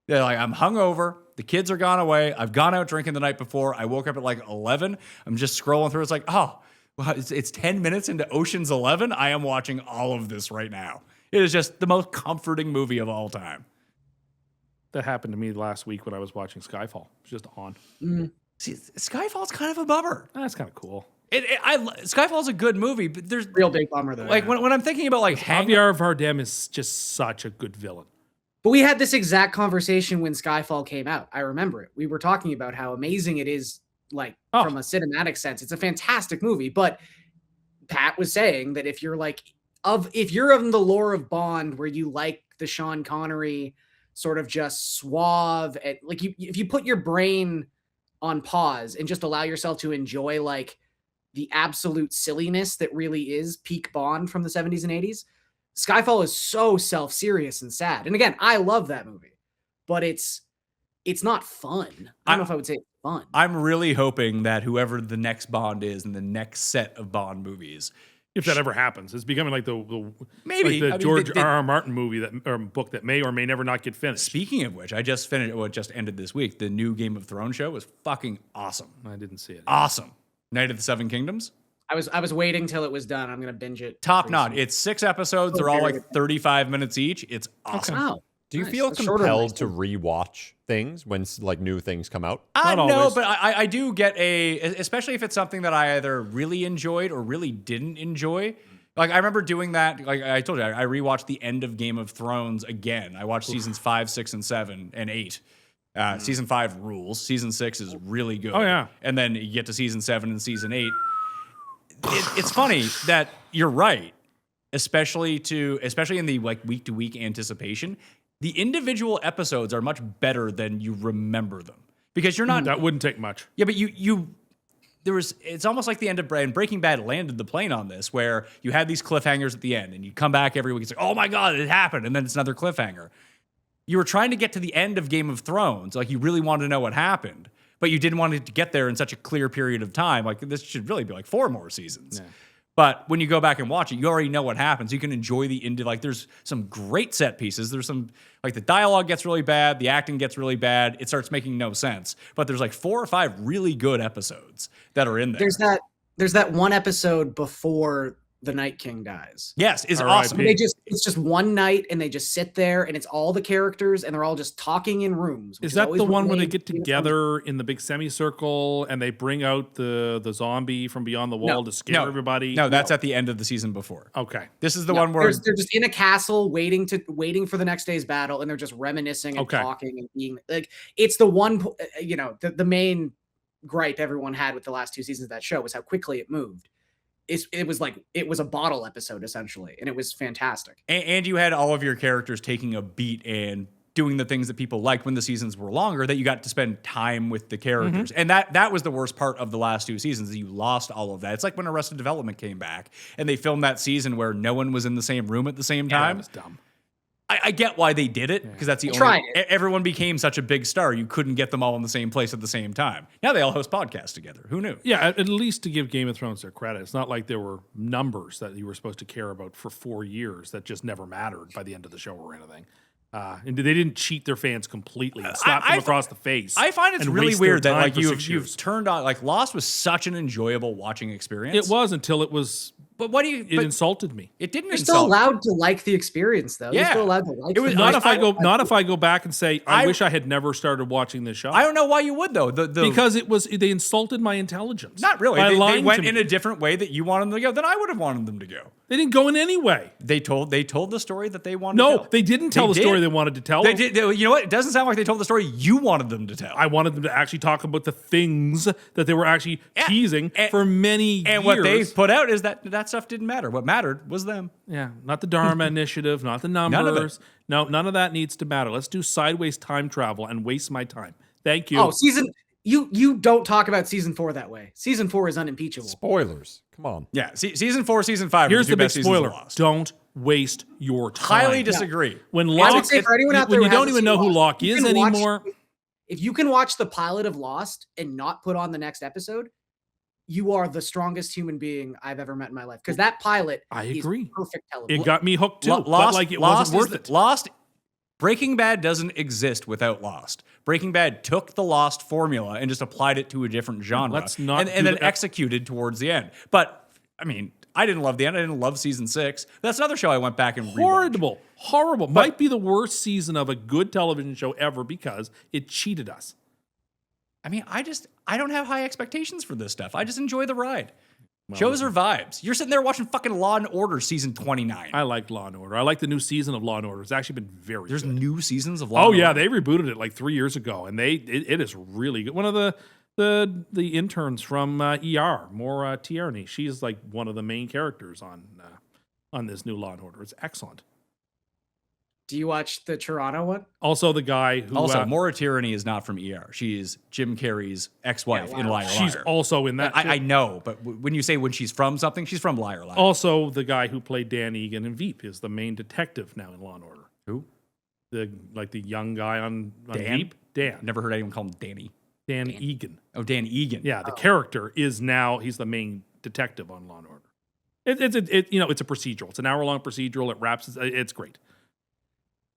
They're like, I'm hungover. The kids are gone away. I've gone out drinking the night before. I woke up at like 11. I'm just scrolling through. It's like, oh, well, it's 10 minutes into Ocean's 11. I am watching all of this right now. It is just the most comforting movie of all time. That happened to me last week when I was watching Skyfall. It was just on. See, Skyfall's kind of a bummer. That's kind of cool. Skyfall's a good movie, but there's Real big bummer though. like when I'm thinking about like Javier Bardem is just such a good villain. But we had this exact conversation when Skyfall came out. I remember it. We were talking about how amazing it is, like from a cinematic sense. It's a fantastic movie. But Pat was saying that if you're in the lore of Bond, where you like the Sean Connery sort of just suave, and like if you put your brain on pause and just allow yourself to enjoy like the absolute silliness that really is peak Bond from the 70s and 80s. Skyfall is so self-serious and sad. And again, I love that movie, but it's not fun. I don't know if I would say it's fun. I'm really hoping that whoever the next Bond is in the next set of Bond movies, if that ever happens, it's becoming like the maybe like the George R.R. Martin movie book that may or may never not get finished. Speaking of which, I just finished what just ended this week. The new Game of Thrones show was fucking awesome. I didn't see it. Awesome. Night of the Seven Kingdoms. I was waiting till it was done. I'm gonna binge it. Top notch. It's 6 episodes. They're all like 35 minutes each. It's awesome. Wow. Do you feel compelled to rewatch things when like new things come out? No, but I do get especially if it's something that I either really enjoyed or really didn't enjoy. Like I remember doing that. Like I told you, I rewatched the end of Game of Thrones again. I watched seasons 5, 6, and 7, and 8. Season 5 rules. Season 6 is really good. Oh yeah. And then you get to season 7 and season 8. It's funny that you're right, especially in the like week to week anticipation. The individual episodes are much better than you remember them because you're not. That wouldn't take much. Yeah, but it's almost like the end of Breaking Bad landed the plane on this, where you had these cliffhangers at the end, and you come back every week. It's like, oh my god, it happened, and then it's another cliffhanger. You were trying to get to the end of Game of Thrones, like you really wanted to know what happened. But you didn't want it to get there in such a clear period of time. Like this should really be like 4 more seasons. Yeah. But when you go back and watch it, you already know what happens. You can enjoy like there's some great set pieces. There's some like the dialogue gets really bad, the acting gets really bad. It starts making no sense. But there's like 4 or 5 really good episodes that are in there. There's that one episode before the Night King dies. Yes, it's awesome. It's just one night and they just sit there and it's all the characters and they're all just talking in rooms. Is that the one where they get together in the big semicircle and they bring out the zombie from beyond the wall to scare everybody? No, that's at the end of the season before. Okay. This is the one where they're just in a castle waiting for the next day's battle and they're just reminiscing and talking and being like, it's the one, the main gripe everyone had with the last 2 seasons of that show was how quickly it moved. It was a bottle episode essentially, and it was fantastic. And you had all of your characters taking a beat and doing the things that people liked when the seasons were longer, that you got to spend time with the characters. And that was the worst part of the last 2 seasons, that you lost all of that. It's like when Arrested Development came back and they filmed that season where no one was in the same room at the same time. That was dumb. I get why they did it, because that's the only. Everyone became such a big star, you couldn't get them all in the same place at the same time. Now they all host podcasts together. Who knew? Yeah, at least to give Game of Thrones their credit, it's not like there were numbers that you were supposed to care about for 4 years that just never mattered by the end of the show or anything. And they didn't cheat their fans completely and slap them across the face. I find it's really weird that like you've turned on, like Lost was such an enjoyable watching experience. It was until it was. But what do you? It insulted me. It didn't. You're still allowed to like the experience, though. Yeah. You're still allowed to like. It was not if I go back and say I wish I had never started watching this show. I don't know why you would though. Because they insulted my intelligence. Not really. They went in a different way that you wanted them to go. Then I would have wanted them to go. They didn't go in any way. They told the story that they wanted. No, to tell. they didn't tell the story they wanted to tell. They did. You know what? It doesn't sound like they told the story you wanted them to tell. I wanted them to actually talk about the things that they were actually teasing for many years. And what they put out is that stuff didn't matter. What mattered was them. Yeah, not the Dharma Initiative, not the numbers. None of it. No, none of that needs to matter. Let's do sideways time travel and waste my time. Thank you. Oh, you don't talk about season 4 that way. Season 4 is unimpeachable. Spoilers. Come on. Yeah, season 4, season 5. Here's the big best spoiler. Lost. Don't waste your time. Highly disagree. When I would Locke, say for anyone out there when you who don't hasn't even know seen who Lost, Locke is anymore. If you can watch the pilot of Lost and not put on the next episode, you are the strongest human being I've ever met in my life. Because that pilot is perfect television. It got me hooked too. Lost, it wasn't worth it. Lost. Breaking Bad doesn't exist without Lost. Breaking Bad took the Lost formula and just applied it to a different genre. And then executed towards the end. But, I mean, I didn't love the end. I didn't love season 6. That's another show I went back and rewatched. Horrible. Might be the worst season of a good television show ever because it cheated us. I mean, I don't have high expectations for this stuff. I just enjoy the ride. Shows are vibes. You're sitting there watching fucking Law and Order season 29. I like Law and Order. I like the new season of Law and Order. It's actually been very There's good. new seasons of Law and yeah, Order. they rebooted it like 3 years ago, and it is really good. One of the interns from ER, Maura Tierney, she's like one of the main characters on this new Law and Order. It's excellent. Do you watch the Toronto one? Also, the guy who Also, Maura Tierney is not from ER. She's Jim Carrey's ex-wife in Liar she's Liar. also in that. I know, but when you say when she's from something, she's from Liar Liar. Also, the guy who played Dan Egan in Veep is the main detective now in Law and Order. Who? The young guy on Dan? Veep. Dan. Never heard anyone call him Danny. Dan Egan. Oh, Dan Egan. Yeah, the character is now he's the main detective on Law and Order. It's a procedural. It's an hour-long procedural. It wraps. It's great.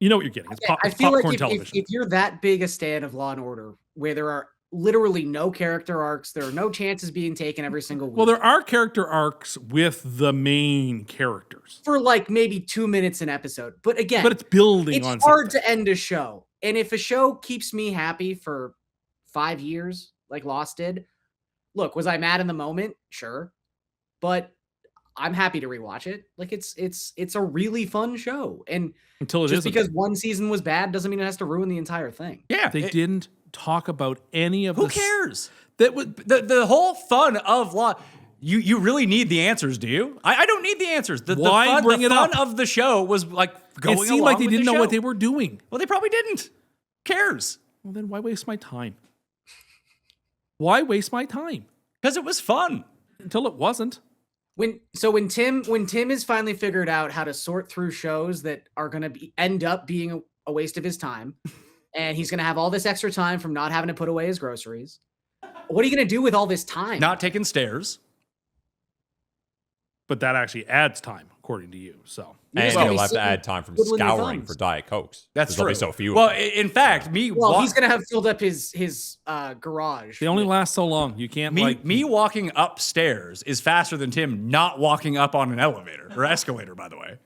You know what you're getting. It's, I feel popcorn like television. if you're that big a stan of Law and Order, where there are literally no character arcs, there are no chances being taken every single week. Well, there are character arcs with the main characters for like maybe 2 minutes an episode. But again, it's building on it's hard something. to end a show. And if a show keeps me happy for 5 years, like Lost did, look, was I mad in the moment? Sure. But I'm happy to rewatch it. Like it's a really fun show. And Until it just isn't. because one season was bad doesn't mean it has to ruin the entire thing. Yeah. They didn't talk about any of Who this. cares? That was The whole fun of Law... You really need the answers, do you? I don't need the answers. Why bring it fun up? of the show was like going It seemed along like they with didn't the know what show. they were doing. Well, they probably didn't. Who cares? Well, then why waste my time? Why waste my time? Because it was fun. Until it wasn't. When Tim has finally figured out how to sort through shows that are going to end up being a waste of his time, and he's going to have all this extra time from not having to put away his groceries. What are you going to do with all this time? Not taking stairs. But that actually adds time, according to you. So You're And just gonna you'll be have to sitting add time from twiddling your scouring thumbs. for Diet Cokes. That's There'll true. be so few. Well, of them. in fact, he's going to have filled up his garage. they only last so long. You can't me walking upstairs is faster than Tim not walking up on an elevator or escalator, by the way.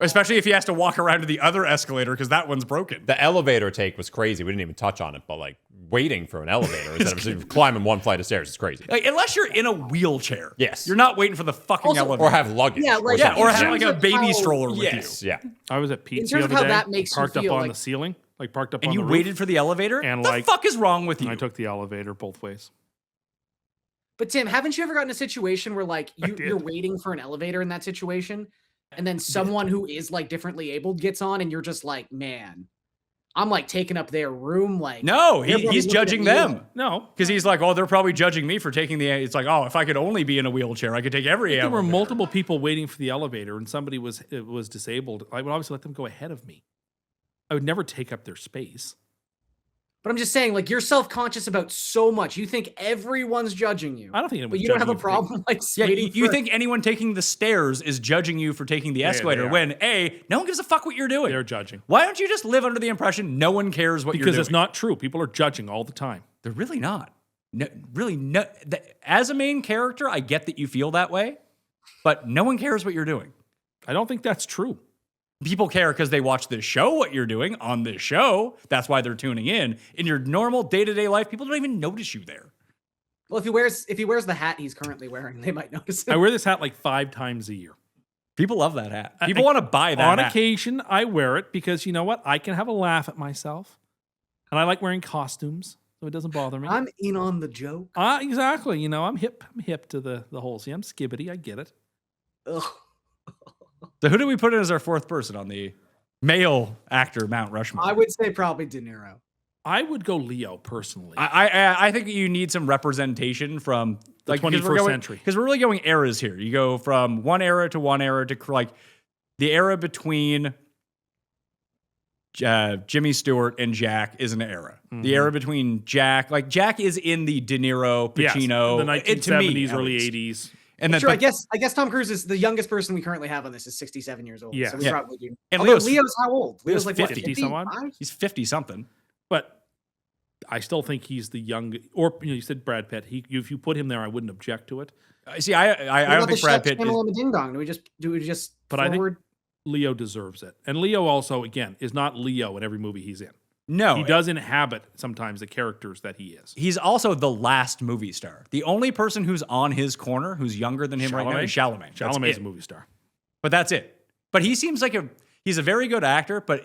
Especially if he has to walk around to the other escalator because that one's broken. The elevator take was crazy. We didn't even touch on it, but like waiting for an elevator instead of climbing one flight of stairs is crazy. Like, unless you're in a wheelchair. Yes. You're not waiting for the fucking Also- elevator. Or have luggage. Yeah, like- yeah, or have In like terms a of baby how- stroller with Yes, you. yeah. I was at Pete's In the terms other of how day. that makes you parked up feel, on like- the ceiling, like parked up And on you the roof, waited for the elevator? And, the like- fuck is wrong with you? and I took the elevator both ways. But Tim, haven't you ever gotten a situation where like did. you're waiting for an elevator in that situation, and then someone who is like differently abled gets on, and you're just like, man, I'm like taking up their room. Like, No, they're probably he's looking at judging me them. like- No, Because he's like, oh, they're probably judging me for taking the... It's like, oh, if I could only be in a wheelchair, I could take every there were elevator. multiple people waiting for the elevator, and somebody was disabled. I would obviously let them go ahead of me. I would never take up their space. But I'm just saying, like, you're self-conscious about so much. You think everyone's judging you. I don't think anyone's But you don't have judging a you for taking- problem like Yeah, waiting you for- think anyone taking the stairs is judging you for taking the they escalator are. when, A, no one gives a fuck what you're doing. They're judging. Why don't you just live under the impression no one cares what you're Because doing? it's not true. People are judging all the time. They're really not. No, really, no. As a main character, I get that you feel that way, but no one cares what you're doing. I don't think that's true. People care because they watch this show, what you're doing on this show. That's why they're tuning in. In your normal day-to-day life, people don't even notice you there. Well, if he wears the hat he's currently wearing, they might notice it. I wear this hat like 5 times a year. People love that hat. People want to buy that On hat. occasion, I wear it because you know what? I can have a laugh at myself. And I like wearing costumes, so it doesn't bother me. I'm in on the joke. Exactly. You know, I'm hip to the whole. See, I'm skibbity. I get it. Ugh. So who do we put in as our fourth person on the male actor Mount Rushmore? I would say probably De Niro. I would go Leo personally. I think you need some representation from The 21st century. because we're really going eras here. You go from one era to like the era between Jimmy Stewart and Jack is an era. The era between Jack is in the De Niro, Pacino, Yes, the to me, 1970s, at early least. 80s. And then Sure, I but- guess Tom Cruise is the youngest person we currently have on this is 67 years old. Yeah. So we Yeah. probably do. And Although Leo's how old? Leo's like 50 what, 50 someone? he's 50 something. But I still think he's the young. Or you said Brad Pitt. If you put him there, I wouldn't object to it. See, I don't think Brad Pitt is. Ding dong. Do we just But I think- forward? Leo deserves it, and Leo also again is not Leo in every movie he's in. No. He does inhabit sometimes the characters that he is. He's also the last movie star. The only person who's on his corner who's younger than him right now is Chalamet. That's Chalamet's it. a movie star. But that's it. But he seems like he's a very good actor, but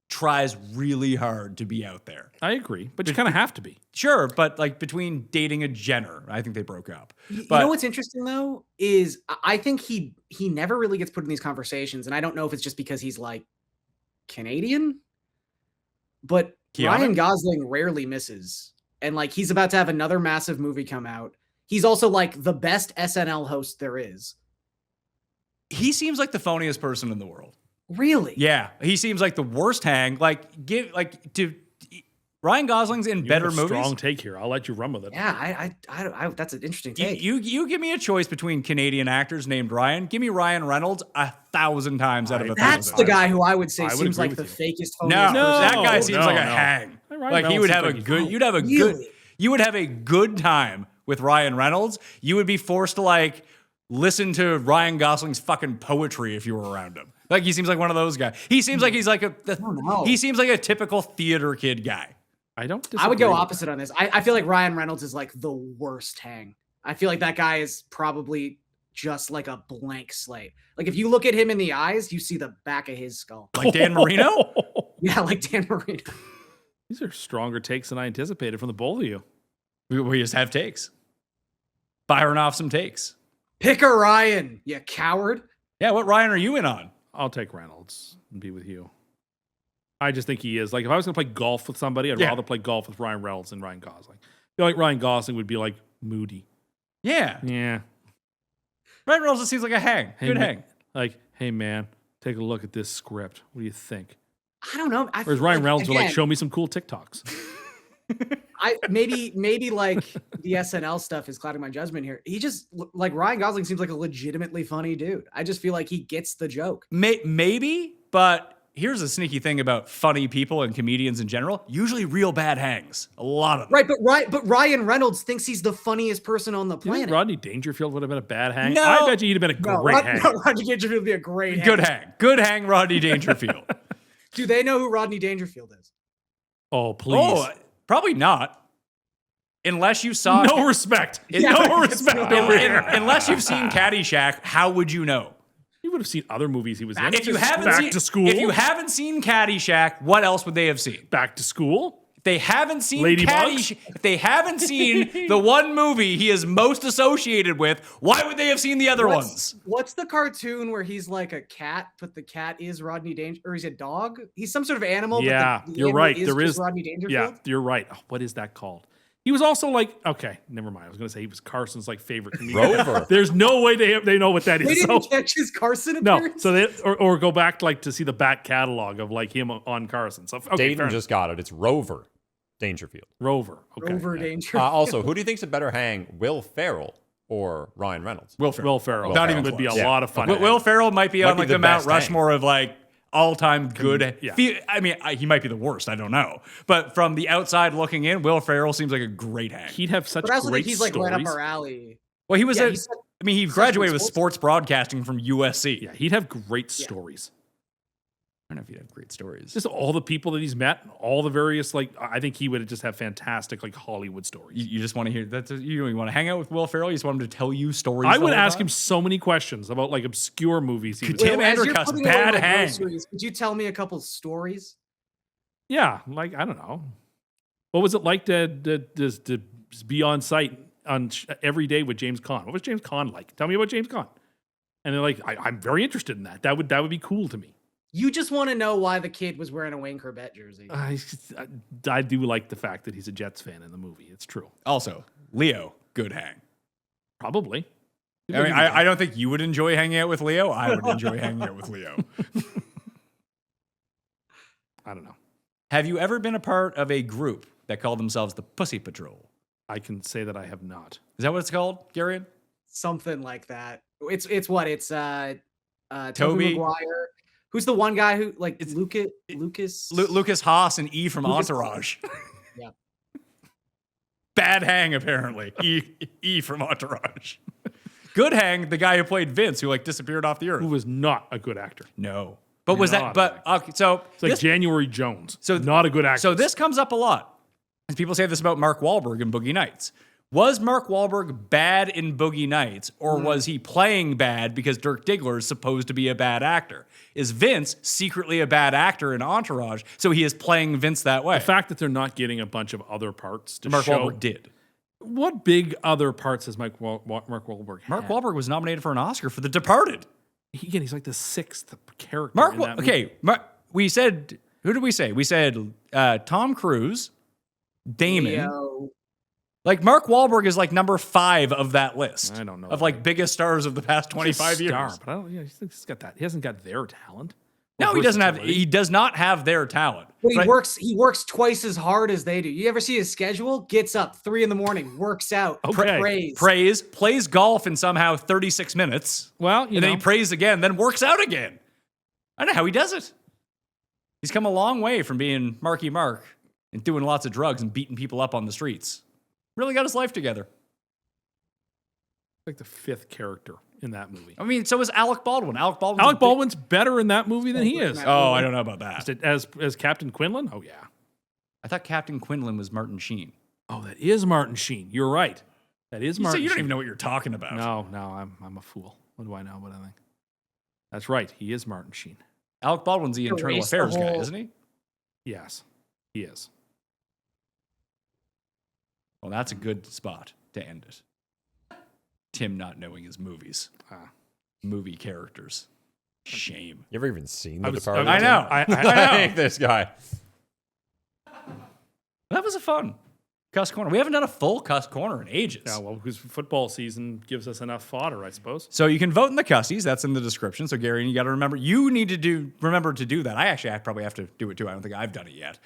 tries really hard to be out there. I agree, but you kind of have to be. Sure, but like between dating a Jenner, I think they broke up. You know what's interesting though is I think he never really gets put in these conversations, and I don't know if it's just because he's like Canadian, but Ryan Gosling rarely misses, and like he's about to have another massive movie come out. He's also like the best SNL host there is. He seems like the phoniest person in the world. Really? Yeah, he seems like the worst hang. Ryan Gosling's in better movies. Strong take here. I'll let you run with it. Yeah, I that's an interesting take. You give me a choice between Canadian actors named Ryan. Give me Ryan Reynolds 1,000 times out of 1,000. That's the guy who I would say I would seems agree like the with you. fakest. No, that guy seems no, like a no. hang. Ryan Like he Reynolds would seems have a like he's good. cool. You'd have a good. You would have a good time with Ryan Reynolds. You would be forced to like listen to Ryan Gosling's fucking poetry if you were around him. Like he seems like one of those guys. He seems like he's like he seems like a typical theater kid guy. I don't. I would go disagree with opposite on this. I feel like Ryan Reynolds is like the worst hang. I feel like that guy is probably just like a blank slate. Like if you look at him in the eyes, you see the back of his skull. Like Dan Marino? Yeah, like Dan Marino. These are stronger takes than I anticipated from the both of you. We just have takes. Firing off some takes. Pick a Ryan, you coward. Yeah, what Ryan are you in on? I'll take Reynolds and be with you. I just think he is. Like, if I was going to play golf with somebody, I'd rather play golf with Ryan Reynolds than Ryan Gosling. I feel like Ryan Gosling would be, like, moody. Yeah. Yeah. Ryan Reynolds just seems like a hang. Good hang. Like, hey, man, take a look at this script. What do you think? I don't know. Whereas Ryan Reynolds would, like, show me some cool TikToks. Maybe like the SNL stuff is clouding my judgment here. He just like Ryan Gosling seems like a legitimately funny dude. I just feel like he gets the joke. Maybe, but here's a sneaky thing about funny people and comedians in general. Usually real bad hangs. A lot of them. Right, but Ryan Reynolds thinks he's the funniest person on the Do you planet. think Rodney Dangerfield would have been a bad hang? No. I bet you he'd have been a great hang. Rodney Dangerfield would be a great hang. Good hang. Good hang, Rodney Dangerfield. Do they know who Rodney Dangerfield is? Oh, please. Oh, probably not. Unless you saw No respect. Yeah, No respect over here. Unless you've seen Caddyshack, how would you know? You would have seen other movies he was in. If you haven't Back seen to School. If you haven't seen Caddyshack, what else would they have seen? Back to School. If they haven't seen Ladybugs? Caddyshack, if they haven't seen the one movie he is most associated with, why would they have seen the other ones? What's the cartoon where he's like a cat, but the cat is Rodney Dangerfield, or he's a dog? He's some sort of animal. Yeah, but the you're animal right. Is There just is. Rodney Dangerfield. Yeah, you're right. Oh, what is that called? He was also like, okay, never mind. I was going to say he was Carson's like favorite comedian. Rover. There's no way they know what that is. They didn't So, catch his Carson no, appearance? so they or go back like to see the back catalog of like him on Carson. So okay, Dayton just got it. It's Rover Dangerfield. Rover. Okay, Rover yeah. Dangerfield. Also, who do you think's a better hang, Will Ferrell or Ryan Reynolds? Will Ferrell. Will Ferrell. Not even would be a close. lot of fun. Will Ferrell might be Might on be like the the Mount best hang. Rushmore of like all-time good. yeah. I mean, he might be the worst. I don't know. But from the outside looking in, Will Ferrell seems like a great hang. He'd have such But I also great think he's like stories. right up our alley. Well, he was. Yeah, I he's mean, he graduated with sports broadcasting from USC. Yeah, he'd have great stories. I don't know if he'd have great stories. Just all the people that he's met, all the various like. I think he would just have fantastic like Hollywood stories. You just want to hear that. You don't even want to hang out with Will Ferrell. You just want him to tell you stories. I the would whole ask time? him so many questions about like obscure movies. He was Tim in. As you're Andercutt's putting away bad my hang. groceries, could you tell me a couple stories? Yeah, like I don't know. What was it like to be on site on every day with James Caan? What was James Caan like? Tell me about James Caan. And they're like, I'm very interested in that. That would be cool to me. You just want to know why the kid was wearing a Wayne Corbett jersey. I do like the fact that he's a Jets fan in the movie. It's true. Also, Leo, good hang. Probably. I mean, I don't think you would enjoy hanging out with Leo. I would enjoy hanging out with Leo. I don't know. Have you ever been a part of a group that called themselves the Pussy Patrol? I can say that I have not. Is that what it's called, Garion? Something like that. It's Toby Toby? Maguire. Who's the one guy who like Lucas? Lucas Haas and E from Entourage. Yeah. Bad hang, apparently. E from Entourage. Good hang, the guy who played Vince, who like disappeared off the earth. Who was not a good actor. No. But was that? Not But okay, so It's like this, January Jones. So- not a good actor. so this comes up a lot. And people say this about Mark Wahlberg in Boogie Nights. Was Mark Wahlberg bad in Boogie Nights, or was he playing bad because Dirk Diggler is supposed to be a bad actor? Is Vince secretly a bad actor in Entourage, so he is playing Vince that way? the fact that they're not getting a bunch of other parts to Mark show. Wahlberg did. What big other parts has Mark Wahlberg had? Mark Wahlberg was nominated for an Oscar for The Departed. Again, he's like the 6th character. Mark, in that movie. okay, we said, who did we say? We said Tom Cruise, Damon. Leo. Like Mark Wahlberg is like number 5 of that list. I don't know Of that. like biggest stars of the past 25 He's a years. star, but I don't. Yeah, he's got that. He hasn't got their talent. No, he Or doesn't have. versatility. He does not have their talent. But he Right? works. He works twice as hard as they do. You ever see his schedule? Gets up 3 a.m, works out, Okay. prays. Plays golf in somehow 36 minutes, Well, and then he prays again, then works out again. I don't know how he does it. He's come a long way from being Marky Mark and doing lots of drugs and beating people up on the streets. Really got his life together. like the 5th character in that movie. I mean, so is Alec Baldwin. Alec Baldwin's better in that movie than he is. Oh, I don't know about that. As Captain Quinlan? Oh yeah. I thought Captain Quinlan was Martin Sheen. Oh, that is Martin Sheen. You're right. That is Martin. So you don't Sheen. even know what you're talking about. No, I'm a fool. What do I know what I think? That's right. He is Martin Sheen. Alec Baldwin's the internal Erase the affairs guy, whole- isn't he? Yes, he is. Well, that's a good spot to end it. Tim not knowing his movies. Movie characters. Shame. You ever even seen The I was- Departed? I know. I Like this guy. That was a fun Cust Corner. We haven't done a full Cust Corner in ages. Yeah, well, because football season gives us enough fodder, I suppose. So you can vote in the Custies. That's in the description. So Gary, you got to remember. You need to remember to do that. I probably have to do it too. I don't think I've done it yet.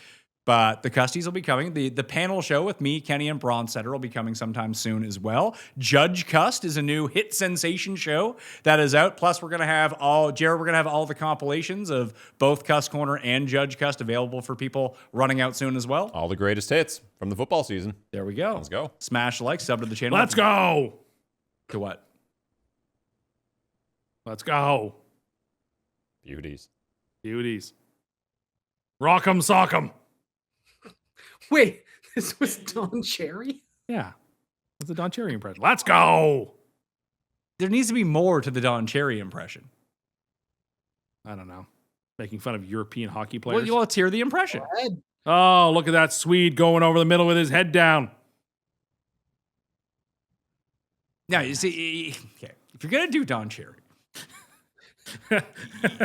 But the Custies will be coming. The panel show with me, Kenny, and Bronstetter will be coming sometime soon as well. Judge Cust is a new hit sensation show that is out. Plus, we're gonna have all the compilations of both Cust Corner and Judge Cust available for people running out soon as well. All the greatest hits from the football season. There we go. Let's go. Smash like, sub to the channel. Let's go. To what? Let's go. Beauties. Beauties. Rock 'em, sock 'em. Wait, this was Don Cherry? Yeah. That's a Don Cherry impression. Let's go. There needs to be more to the Don Cherry impression. I don't know. Making fun of European hockey players. Well, let's hear the impression. Oh, look at that Swede going over the middle with his head down. Now, you see, okay, if you're going to do Don Cherry,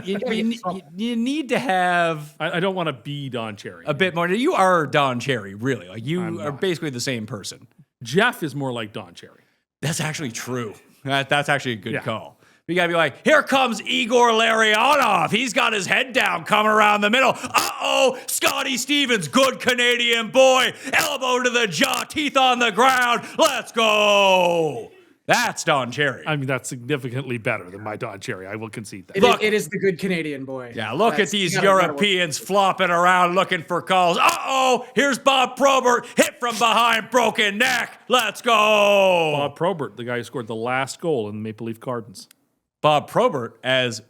you need to have I don't want to be Don Cherry. a bit more. You are Don Cherry, really. Like you I'm are not. basically the same person. Jeff is more like Don Cherry. That's actually true. That's actually a good Yeah. call. You gotta be like, here comes Igor Larionov. He's got his head down, coming around the middle. Uh-oh, Scotty Stevens, good Canadian boy. Elbow to the jaw, teeth on the ground. Let's go. That's Don Cherry. I mean, that's significantly better than my Don Cherry. I will concede that. Look- It is the good Canadian boy. Yeah, look at That's- these you gotta work. Europeans flopping around looking for calls. Uh-oh, here's Bob Probert, hit from behind, broken neck. Let's go. Bob Probert, the guy who scored the last goal in the Maple Leaf Gardens, Bob Probert as...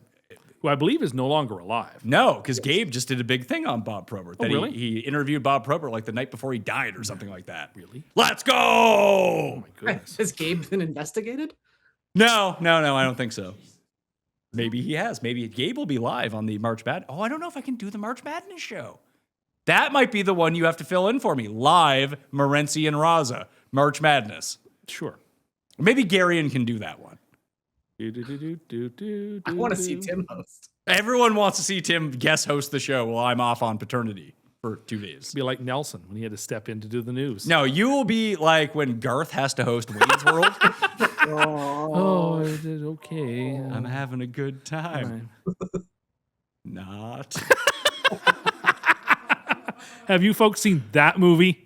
who I believe is no longer alive. No, because Gabe just did a big thing on Bob Probert. That really? he interviewed Bob Probert like the night before he died or something like that. Really? Let's go. Oh my goodness. Has Gabe been investigated? No, I don't think so. Maybe he has. Maybe Gabe will be live on the March Madness. Oh, I don't know if I can do the March Madness show. That might be the one you have to fill in for me. Live, Morency and Raza, March Madness. Sure. Maybe Garion can do that one. I want to see Tim host. Everyone wants to see Tim guest host the show while I'm off on paternity for 2 days. Be like Nelson when he had to step in to do the news. No, you will be like when Garth has to host Wayne's World. Oh, I did okay. I'm having a good time. Not. Have you folks seen that movie?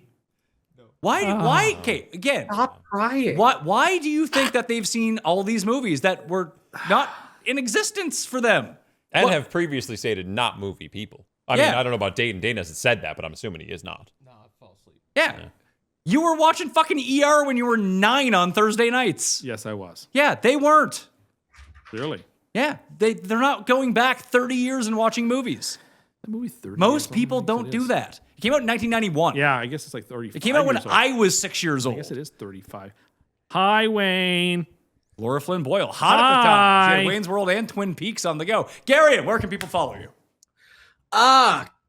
Why? Okay, again. Stop crying. Why do you think that they've seen all these movies that were not in existence for them? And What- have previously stated not movie people. I Yeah. mean, I don't know about Dayton. Dayton hasn't said that, but I'm assuming he is not. Yeah. You were watching fucking ER when you were 9 on Thursday nights. Yes, I was. Yeah, they weren't. Clearly. Yeah, they're not going back 30 years and watching movies. That movie 30 Most years people old, don't do that. It came out in 1991. Yeah, I guess it's like 35. It came out when years old. I was 6 years old. I guess it is 35. Hi, Wayne. Laura Flynn Boyle, hot at the time. She had Hi. Wayne's World and Twin Peaks on the go. Garion, where can people follow you?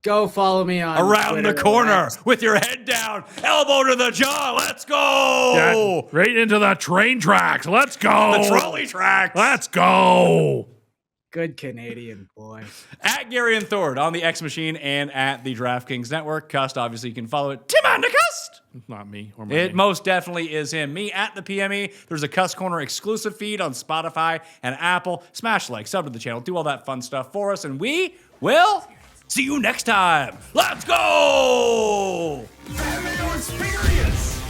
Go follow me on Around Twitter the corner at- with your head down, elbow to the jaw. Let's go. Yeah, right into the train tracks. Let's go. The trolley tracks. Let's go. Good Canadian boy. At Garion Thorne on the X Machine and at the DraftKings Network. Cust, obviously, you can follow it. Tim and the Cust. It's not me or my It name. most definitely is him. Me at the PME. There's a Cust Corner exclusive feed on Spotify and Apple. Smash like, sub to the channel, do all that fun stuff for us, and we will see you next time. Let's go! Pat Mayo Experience!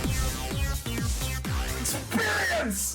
Experience!